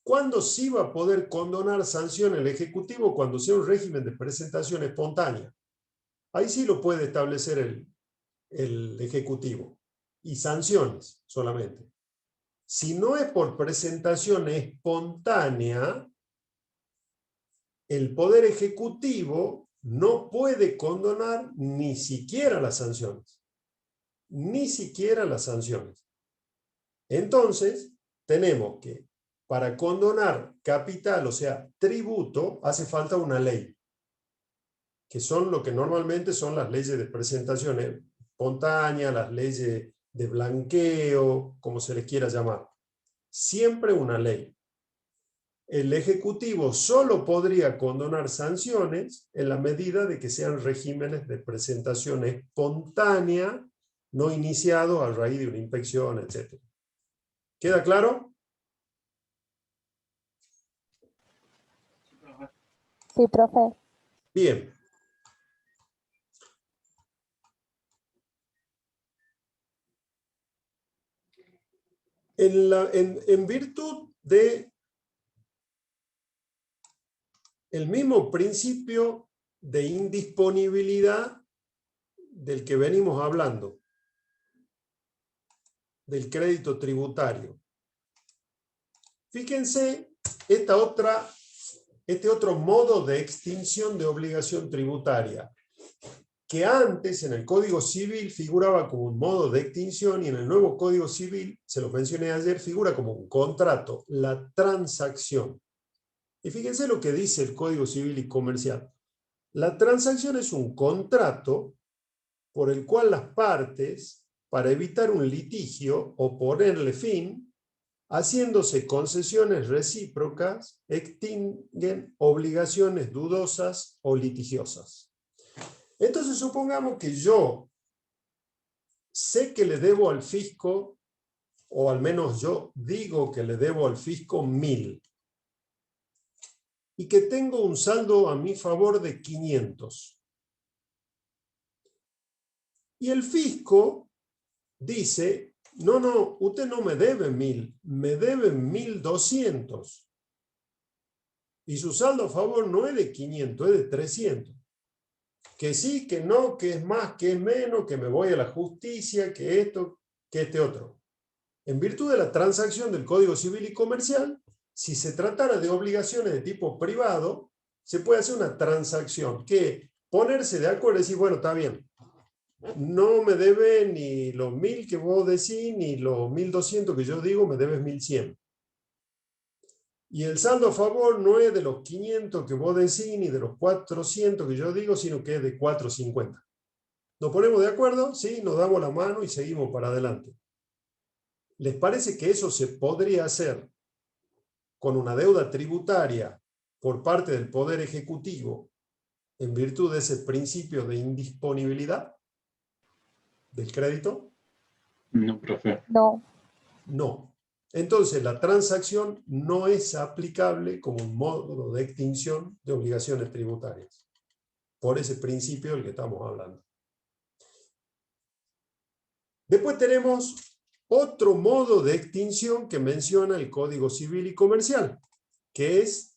¿Cuándo sí va a poder condonar sanción el Ejecutivo? Cuando sea un régimen de presentación espontánea. Ahí sí lo puede establecer el Ejecutivo. Y sanciones solamente. Si no es por presentación espontánea, el Poder Ejecutivo no puede condonar ni siquiera las sanciones. Ni siquiera las sanciones. Entonces, tenemos que para condonar capital, o sea, tributo, hace falta una ley. Que son lo que normalmente son las leyes de presentación espontánea, las leyes de blanqueo, como se les quiera llamar. Siempre una ley. El Ejecutivo solo podría condonar sanciones en la medida de que sean regímenes de presentación espontánea, no iniciados a raíz de una inspección, etc. ¿Queda claro? Sí, profe. Bien. En virtud de el mismo principio de indisponibilidad del que venimos hablando, del crédito tributario. Fíjense este otro modo de extinción de obligación tributaria, que antes en el Código Civil figuraba como un modo de extinción y en el nuevo Código Civil, se lo mencioné ayer, figura como un contrato, la transacción. Y fíjense lo que dice el Código Civil y Comercial. La transacción es un contrato por el cual las partes, para evitar un litigio o ponerle fin, haciéndose concesiones recíprocas, extinguen obligaciones dudosas o litigiosas. Entonces supongamos que yo sé que le debo al fisco, o al menos yo digo que le debo al fisco 1000, y que tengo un saldo a mi favor de 500. Y el fisco dice, no, usted no me debe 1000, me debe 1200. Y su saldo a favor no es de 500, es de 300. Que sí, que no, que es más, que es menos, que me voy a la justicia, que esto, que este otro. En virtud de la transacción del Código Civil y Comercial, si se tratara de obligaciones de tipo privado, se puede hacer una transacción que ponerse de acuerdo y decir, bueno, está bien, no me debe ni los 1000 que vos decís, ni los 1200 que yo digo, me debes 1100. Y el saldo a favor no es de los 500 que vos decís, ni de los 400 que yo digo, sino que es de 450. ¿Nos ponemos de acuerdo? Sí, nos damos la mano y seguimos para adelante. ¿Les parece que eso se podría hacer con una deuda tributaria por parte del Poder Ejecutivo en virtud de ese principio de indisponibilidad del crédito? No, profe. No. No. Entonces, la transacción no es aplicable como un modo de extinción de obligaciones tributarias, por ese principio del que estamos hablando. Después tenemos otro modo de extinción que menciona el Código Civil y Comercial, que es,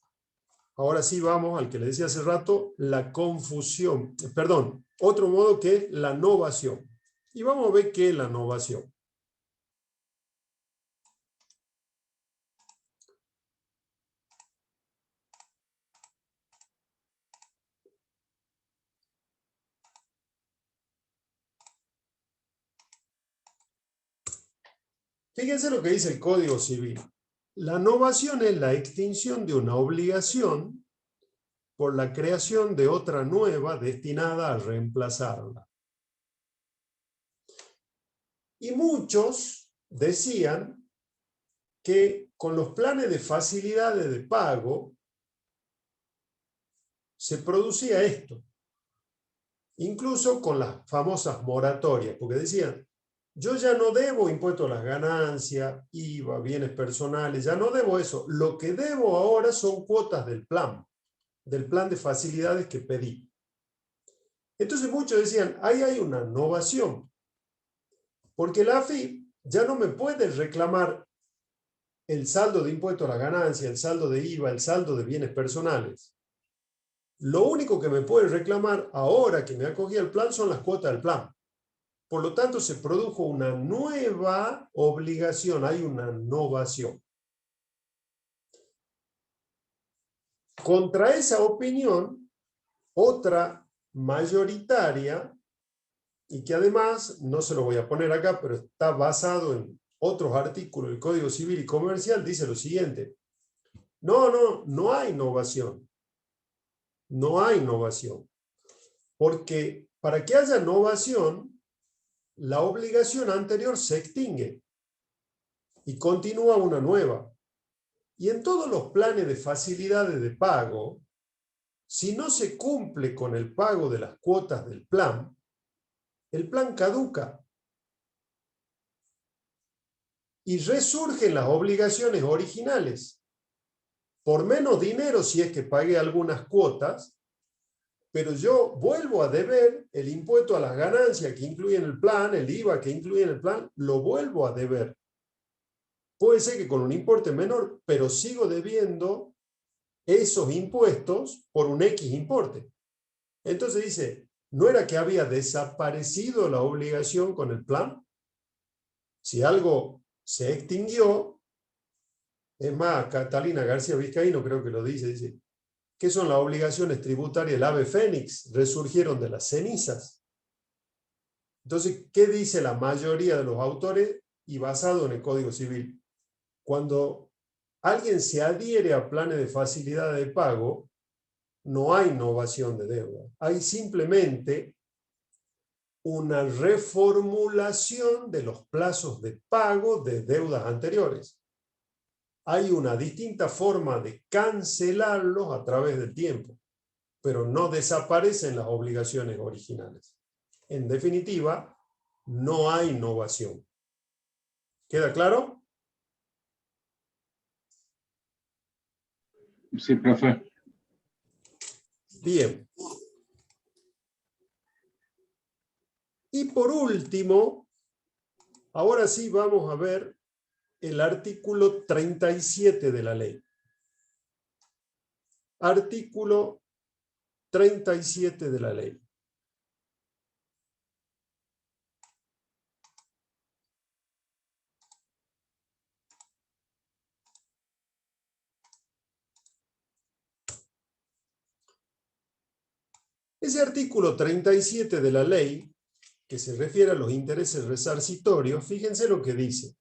ahora sí vamos al que le decía hace rato, la confusión, perdón, otro modo que es la novación. Y vamos a ver qué es la novación. Fíjense lo que dice el Código Civil. La novación es la extinción de una obligación por la creación de otra nueva destinada a reemplazarla. Y muchos decían que con los planes de facilidades de pago se producía esto. Incluso con las famosas moratorias, porque decían, yo ya no debo impuesto a las ganancias, IVA, bienes personales, ya no debo eso. Lo que debo ahora son cuotas del plan de facilidades que pedí. Entonces muchos decían, ahí hay una novación, porque la AFIP ya no me puede reclamar el saldo de impuesto a la ganancia, el saldo de IVA, el saldo de bienes personales. Lo único que me puede reclamar ahora que me acogí al plan son las cuotas del plan. Por lo tanto, se produjo una nueva obligación, hay una novación. Contra esa opinión, otra mayoritaria, y que además, no se lo voy a poner acá, pero está basado en otros artículos del Código Civil y Comercial, dice lo siguiente. No hay novación. No hay novación. Porque para que haya novación, la obligación anterior se extingue y continúa una nueva. Y en todos los planes de facilidades de pago, si no se cumple con el pago de las cuotas del plan, el plan caduca. Y resurgen las obligaciones originales. Por menos dinero si es que pagué algunas cuotas, pero yo vuelvo a deber el impuesto a las ganancias que incluyen el plan, el IVA que incluye el plan, lo vuelvo a deber. Puede ser que con un importe menor, pero sigo debiendo esos impuestos por un X importe. Entonces dice, ¿no era que había desaparecido la obligación con el plan? Si algo se extinguió, es más, Catalina García Vizcaíno creo que lo dice, ¿qué son las obligaciones tributarias? El ave fénix, resurgieron de las cenizas. Entonces, ¿qué dice la mayoría de los autores y basado en el Código Civil? Cuando alguien se adhiere a planes de facilidad de pago, no hay novación de deuda. Hay simplemente una reformulación de los plazos de pago de deudas anteriores. Hay una distinta forma de cancelarlos a través del tiempo, pero no desaparecen las obligaciones originales. En definitiva, no hay innovación. ¿Queda claro? Sí, profe. Bien. Y por último, ahora sí vamos a ver el artículo 37 de la ley. Artículo 37 de la ley. Ese artículo 37 de la ley, que se refiere a los intereses resarcitorios, fíjense lo que dice.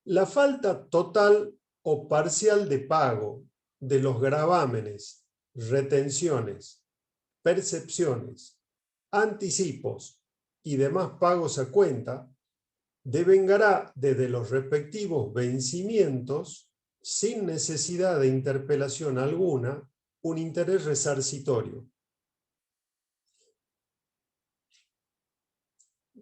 La falta total o parcial de pago de los gravámenes, retenciones, percepciones, anticipos y demás pagos a cuenta devengará desde los respectivos vencimientos, sin necesidad de interpelación alguna, un interés resarcitorio.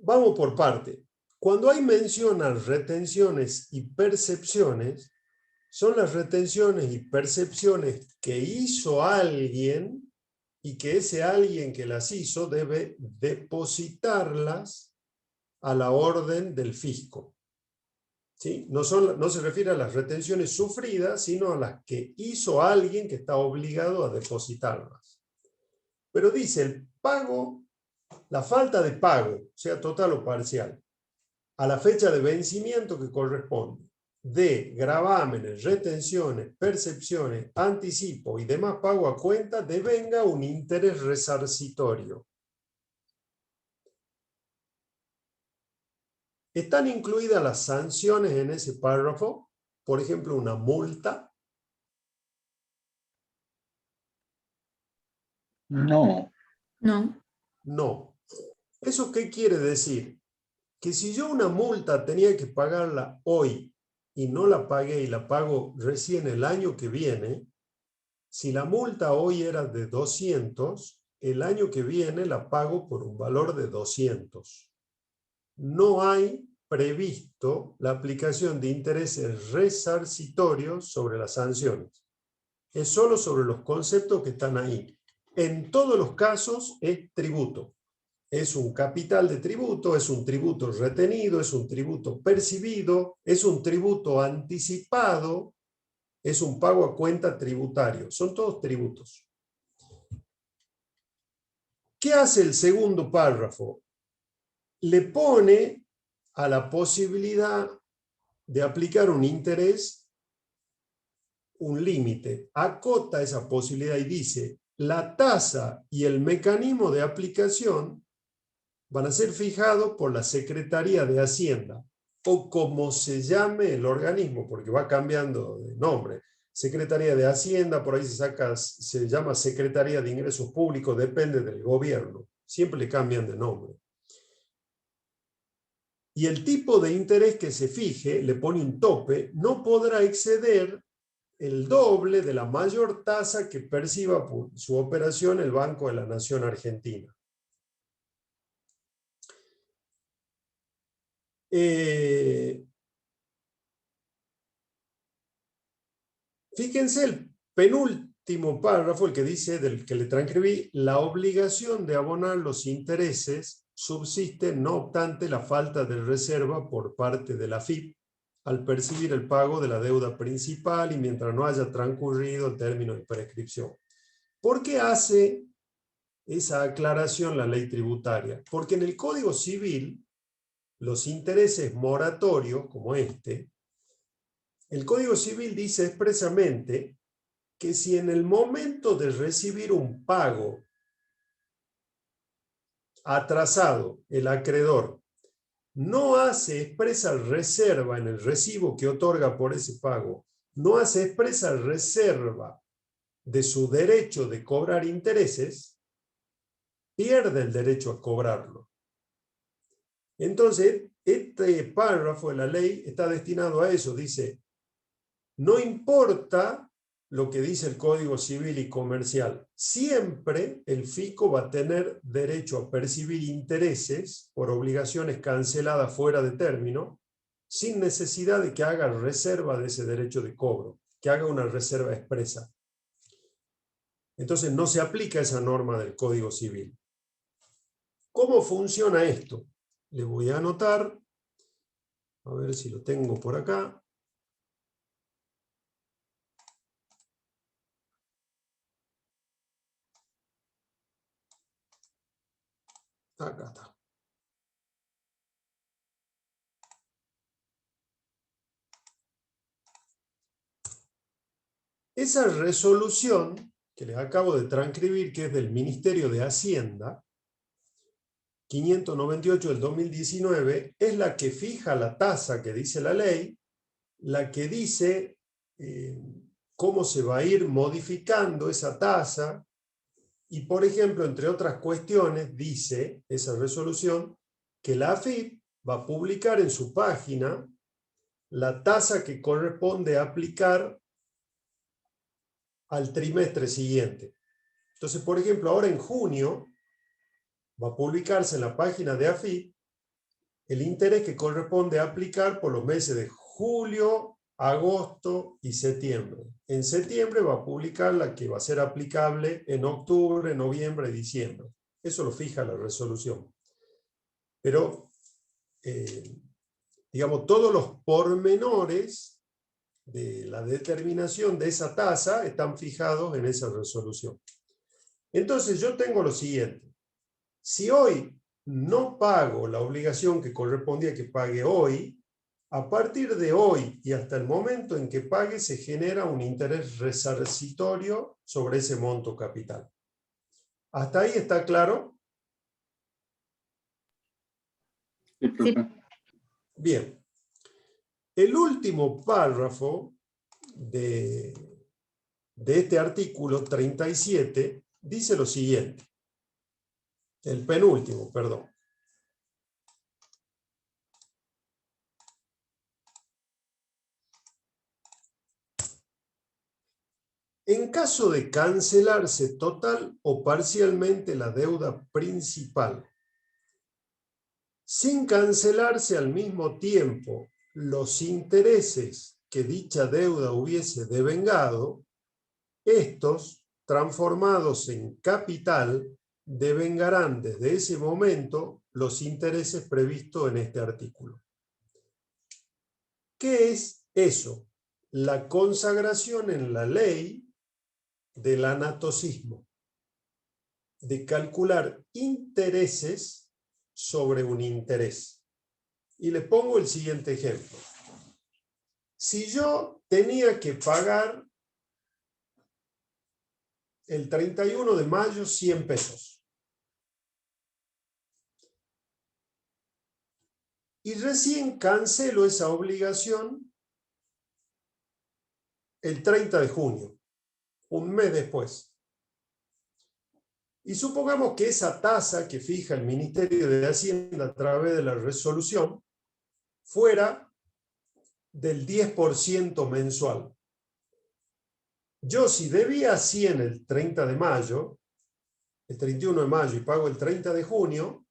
Vamos por parte. Cuando hay mención a retenciones y percepciones, son las retenciones y percepciones que hizo alguien y que ese alguien que las hizo debe depositarlas a la orden del fisco. ¿Sí? No se refiere a las retenciones sufridas, sino a las que hizo alguien que está obligado a depositarlas. Pero dice el pago, la falta de pago, sea total o parcial, a la fecha de vencimiento que corresponde, de gravámenes, retenciones, percepciones, anticipo y demás pago a cuenta, devenga un interés resarcitorio. ¿Están incluidas las sanciones en ese párrafo? Por ejemplo, una multa. No. No. No. ¿Eso qué quiere decir? Que si yo una multa tenía que pagarla hoy y no la pagué y la pago recién el año que viene, si la multa hoy era de 200, el año que viene la pago por un valor de 200. No hay previsto la aplicación de intereses resarcitorios sobre las sanciones. Es solo sobre los conceptos que están ahí. En todos los casos es tributo. Es un capital de tributo, es un tributo retenido, es un tributo percibido, es un tributo anticipado, es un pago a cuenta tributario. Son todos tributos. ¿Qué hace el segundo párrafo? Le pone a la posibilidad de aplicar un interés un límite, acota esa posibilidad y dice, la tasa y el mecanismo de aplicación van a ser fijados por la Secretaría de Hacienda, o como se llame el organismo, porque va cambiando de nombre. Secretaría de Hacienda, por ahí se llama Secretaría de Ingresos Públicos, depende del gobierno. Siempre le cambian de nombre. Y el tipo de interés que se fije, le pone un tope, no podrá exceder el doble de la mayor tasa que perciba por su operación el Banco de la Nación Argentina. Fíjense el penúltimo párrafo, el que dice, del que le transcribí, la obligación de abonar los intereses subsiste, no obstante, la falta de reserva por parte de la AFIP al percibir el pago de la deuda principal y mientras no haya transcurrido el término de prescripción. ¿Por qué hace esa aclaración la ley tributaria? Porque en el Código Civil, los intereses moratorios, como este, el Código Civil dice expresamente que si en el momento de recibir un pago atrasado, el acreedor no hace expresa reserva en el recibo que otorga por ese pago, no hace expresa reserva de su derecho de cobrar intereses, pierde el derecho a cobrarlo. Entonces, este párrafo de la ley está destinado a eso. Dice, no importa lo que dice el Código Civil y Comercial. Siempre el fisco va a tener derecho a percibir intereses por obligaciones canceladas fuera de término, sin necesidad de que haga reserva de ese derecho de cobro, que haga una reserva expresa. Entonces no se aplica esa norma del Código Civil. ¿Cómo funciona esto? Le voy a anotar, a ver si lo tengo por acá. Acá está. Esa resolución que les acabo de transcribir, que es del Ministerio de Hacienda, 598 del 2019, es la que fija la tasa que dice la ley, la que dice cómo se va a ir modificando esa tasa, y por ejemplo, entre otras cuestiones, dice esa resolución que la AFIP va a publicar en su página la tasa que corresponde aplicar al trimestre siguiente. Entonces, por ejemplo, ahora en junio va a publicarse en la página de AFIP el interés que corresponde aplicar por los meses de julio, agosto y septiembre. En septiembre va a publicar la que va a ser aplicable en octubre, noviembre y diciembre. Eso lo fija la resolución. Pero, digamos, todos los pormenores de la determinación de esa tasa están fijados en esa resolución. Entonces yo tengo lo siguiente. Si hoy no pago la obligación que correspondía que pague hoy, a partir de hoy y hasta el momento en que pague se genera un interés resarcitorio sobre ese monto capital. ¿Hasta ahí está claro? Sí, profe. Bien. El último párrafo de este artículo 37 dice lo siguiente. El penúltimo, perdón. En caso de cancelarse total o parcialmente la deuda principal, sin cancelarse al mismo tiempo los intereses que dicha deuda hubiese devengado, estos, transformados en capital, devengarán desde ese momento los intereses previstos en este artículo. ¿Qué es eso? La consagración en la ley del anatocismo, de calcular intereses sobre un interés. Y le pongo el siguiente ejemplo. Si yo tenía que pagar el 31 de mayo 100 pesos, y recién cancelo esa obligación el 30 de junio, un mes después. Y supongamos que esa tasa que fija el Ministerio de Hacienda a través de la resolución fuera del 10% mensual. Yo, si debía 100 el 30 de mayo, el 31 de mayo y pago el 30 de junio,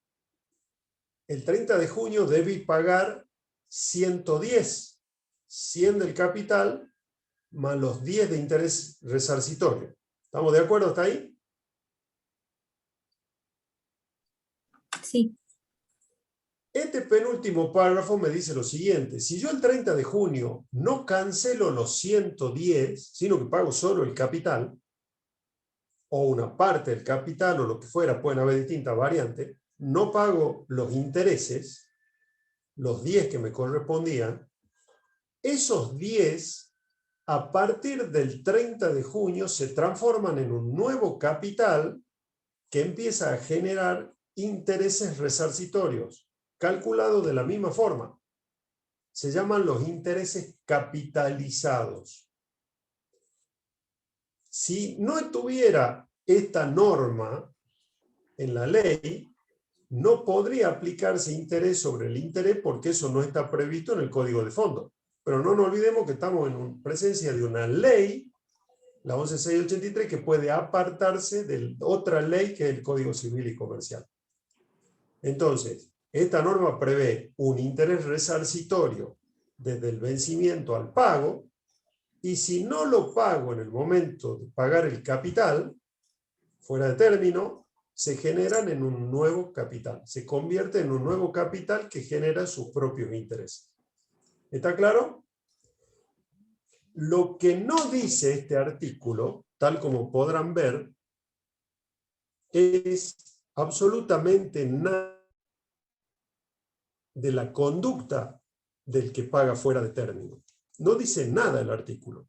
el 30 de junio debí pagar 110, 100 del capital más los 10 de interés resarcitorio. ¿Estamos de acuerdo hasta ahí? Sí. Este penúltimo párrafo me dice lo siguiente. Si yo el 30 de junio no cancelo los 110, sino que pago solo el capital, o una parte del capital, o lo que fuera, pueden haber distintas variantes, no pago los intereses, los 10 que me correspondían, esos 10, a partir del 30 de junio, se transforman en un nuevo capital que empieza a generar intereses resarcitorios, calculados de la misma forma. Se llaman los intereses capitalizados. Si no estuviera esta norma en la ley, no podría aplicarse interés sobre el interés porque eso no está previsto en el Código de Fondo. Pero no nos olvidemos que estamos en presencia de una ley la 11.683, que puede apartarse de otra ley que es el Código Civil y Comercial. Entonces, esta norma prevé un interés resarcitorio desde el vencimiento al pago, y si no lo pago en el momento de pagar el capital, fuera de término, se generan en un nuevo capital. Se convierte en un nuevo capital que genera sus propios intereses. ¿Está claro? Lo que no dice este artículo, tal como podrán ver, es absolutamente nada de la conducta del que paga fuera de término. No dice nada el artículo.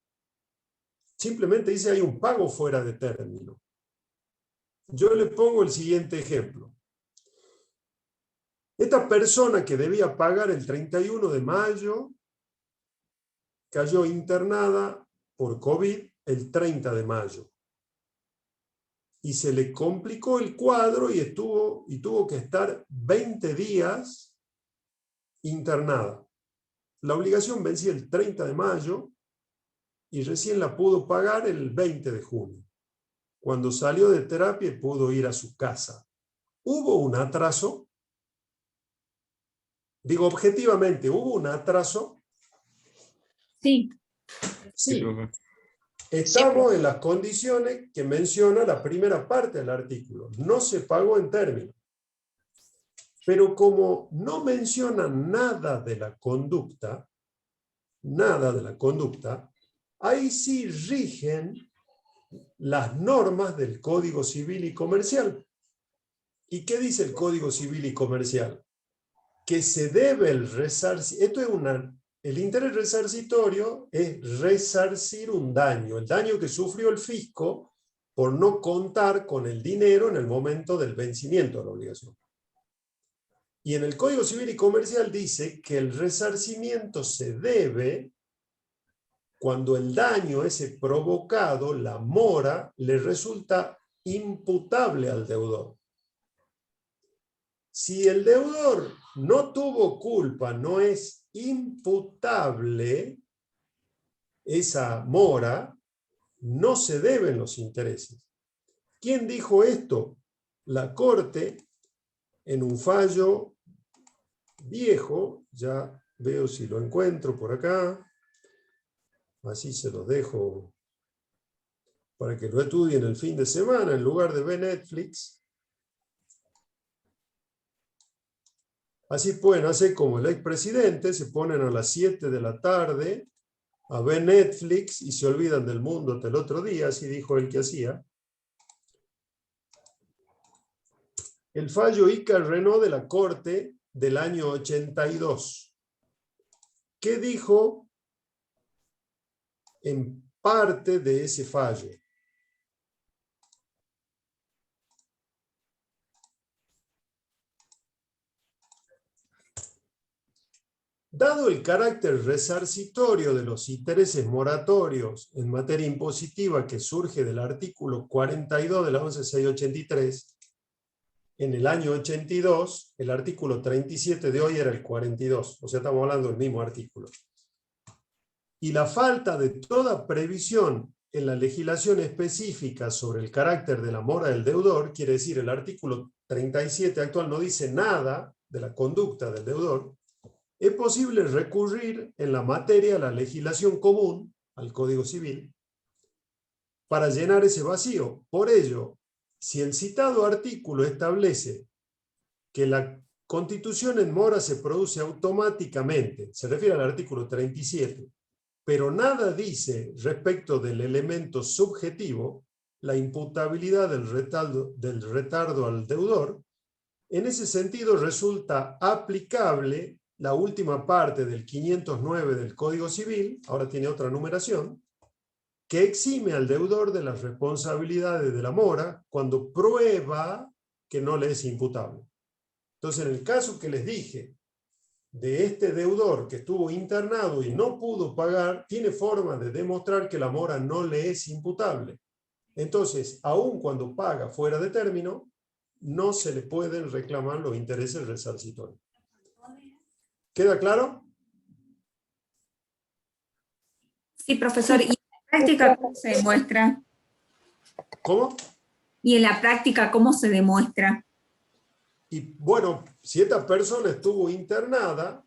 Simplemente dice hay un pago fuera de término. Yo le pongo el siguiente ejemplo. Esta persona que debía pagar el 31 de mayo cayó internada por COVID el 30 de mayo. Y se le complicó el cuadro y tuvo que estar 20 días internada. La obligación vencía el 30 de mayo y recién la pudo pagar el 20 de junio. Cuando salió de terapia pudo ir a su casa. ¿Hubo un atraso? Digo, objetivamente, ¿hubo un atraso? Sí. Sí. profe. Estamos en las condiciones que menciona la primera parte del artículo. No se pagó en término. Pero como no menciona nada de la conducta, ahí sí rigen las normas del Código Civil y Comercial. ¿Y qué dice el Código Civil y Comercial? Que se debe el resarcimiento. El interés resarcitorio es resarcir un daño, el daño que sufrió el fisco por no contar con el dinero en el momento del vencimiento de la obligación. Y en el Código Civil y Comercial dice que el resarcimiento se debe cuando el daño ese provocado, la mora, le resulta imputable al deudor. Si el deudor no tuvo culpa, no es imputable esa mora, no se deben los intereses. ¿Quién dijo esto? La Corte, en un fallo viejo, ya veo si lo encuentro por acá, así se los dejo para que lo estudien el fin de semana en lugar de ver Netflix. Así pueden hacer como el expresidente, se ponen a las 7 de la tarde a ver Netflix y se olvidan del mundo hasta el otro día, así dijo él que hacía. El fallo Icahn-Renault de la Corte del año 82. ¿Qué dijo en parte de ese fallo? Dado el carácter resarcitorio de los intereses moratorios en materia impositiva que surge del artículo 42 de la 11.683, en el año 82, el artículo 37 de hoy era el 42, o sea, estamos hablando del mismo artículo. Y la falta de toda previsión en la legislación específica sobre el carácter de la mora del deudor, quiere decir, el artículo 37 actual no dice nada de la conducta del deudor, es posible recurrir en la materia a la legislación común, al Código Civil, para llenar ese vacío. Por ello, si el citado artículo establece que la constitución en mora se produce automáticamente, se refiere al artículo 37, pero nada dice respecto del elemento subjetivo, la imputabilidad del retardo al deudor, en ese sentido resulta aplicable la última parte del 509 del Código Civil, ahora tiene otra numeración, que exime al deudor de las responsabilidades de la mora cuando prueba que no le es imputable. Entonces, en el caso que les dije de este deudor que estuvo internado y no pudo pagar, tiene forma de demostrar que la mora no le es imputable. Entonces, aun cuando paga fuera de término, no se le pueden reclamar los intereses resarcitorios. ¿Queda claro? Sí, profesor. Y Práctica, ¿cómo se demuestra? ¿Cómo? Y en la práctica, ¿cómo se demuestra? Y bueno, si esta persona estuvo internada,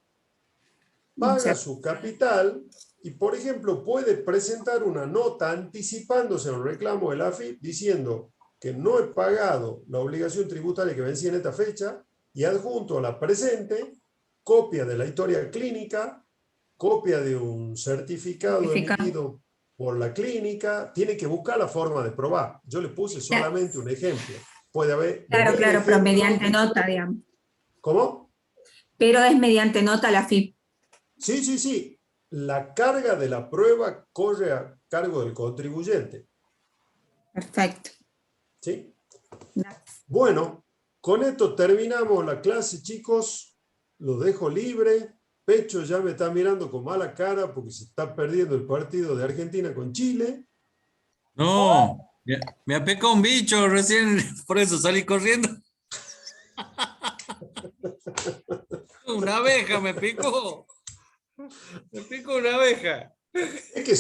paga su capital y, por ejemplo, puede presentar una nota anticipándose al reclamo de la AFIP diciendo que no he pagado la obligación tributaria que vencía en esta fecha y adjunto a la presente copia de la historia clínica, copia de un certificado Certificado. emitido por la clínica. Tiene que buscar la forma de probar. Yo le puse solamente un ejemplo. Puede haber... Claro, mil claro, pero ejemplos. mediante nota, digamos. ¿Cómo? Pero es mediante nota la FIP. Sí, sí, sí. La carga de la prueba corre a cargo del contribuyente. Perfecto. ¿Sí? Bueno, con esto terminamos la clase, chicos. Los dejo libre. Pecho ya me está mirando con mala cara porque se está perdiendo el partido de Argentina con Chile. No, me ha picado un bicho recién, por eso salí corriendo. Una abeja me picó. Me picó una abeja. Es que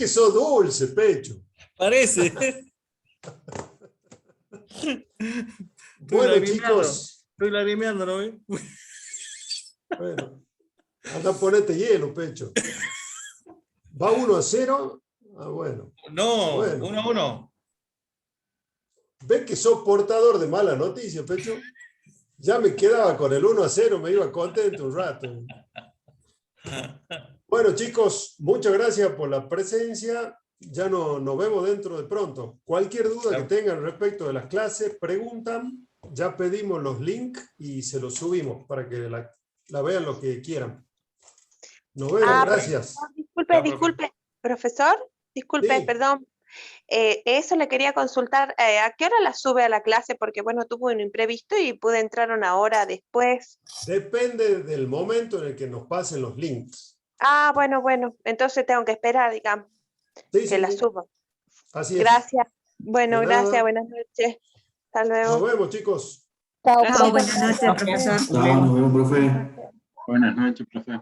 sos dulce, Pecho. Parece. Bueno, chicos. Estoy lagrimeando, ¿no ves? Bueno, anda a ponerte hielo, Pecho. ¿Va 1-0? Ah, bueno. No, Bueno. 1-1. ¿Ves que sos portador de mala noticia, Pecho? Ya me quedaba con el 1-0, me iba contento un rato. Bueno, chicos, muchas gracias por la presencia. Ya nos vemos dentro de pronto. Cualquier duda que tengan respecto de las clases, preguntan. Ya pedimos los links y se los subimos para que la vean lo que quieran. Nos vemos, gracias. Disculpe, profesor. Disculpe, Sí. perdón. Eso le quería consultar. ¿A qué hora la sube a la clase? Porque, bueno, tuve un imprevisto y pude entrar una hora después. Depende del momento en el que nos pasen los links. Ah, bueno. Entonces tengo que esperar, digamos, Sí, que la sí. suba. Así es. Gracias. Bueno, De nada. gracias. Buenas noches. Hasta luego. Nos vemos, chicos. Chao, Chao, profe. buenas noches, profesor. Chao, nos vemos, profe. Buenas noches, profe.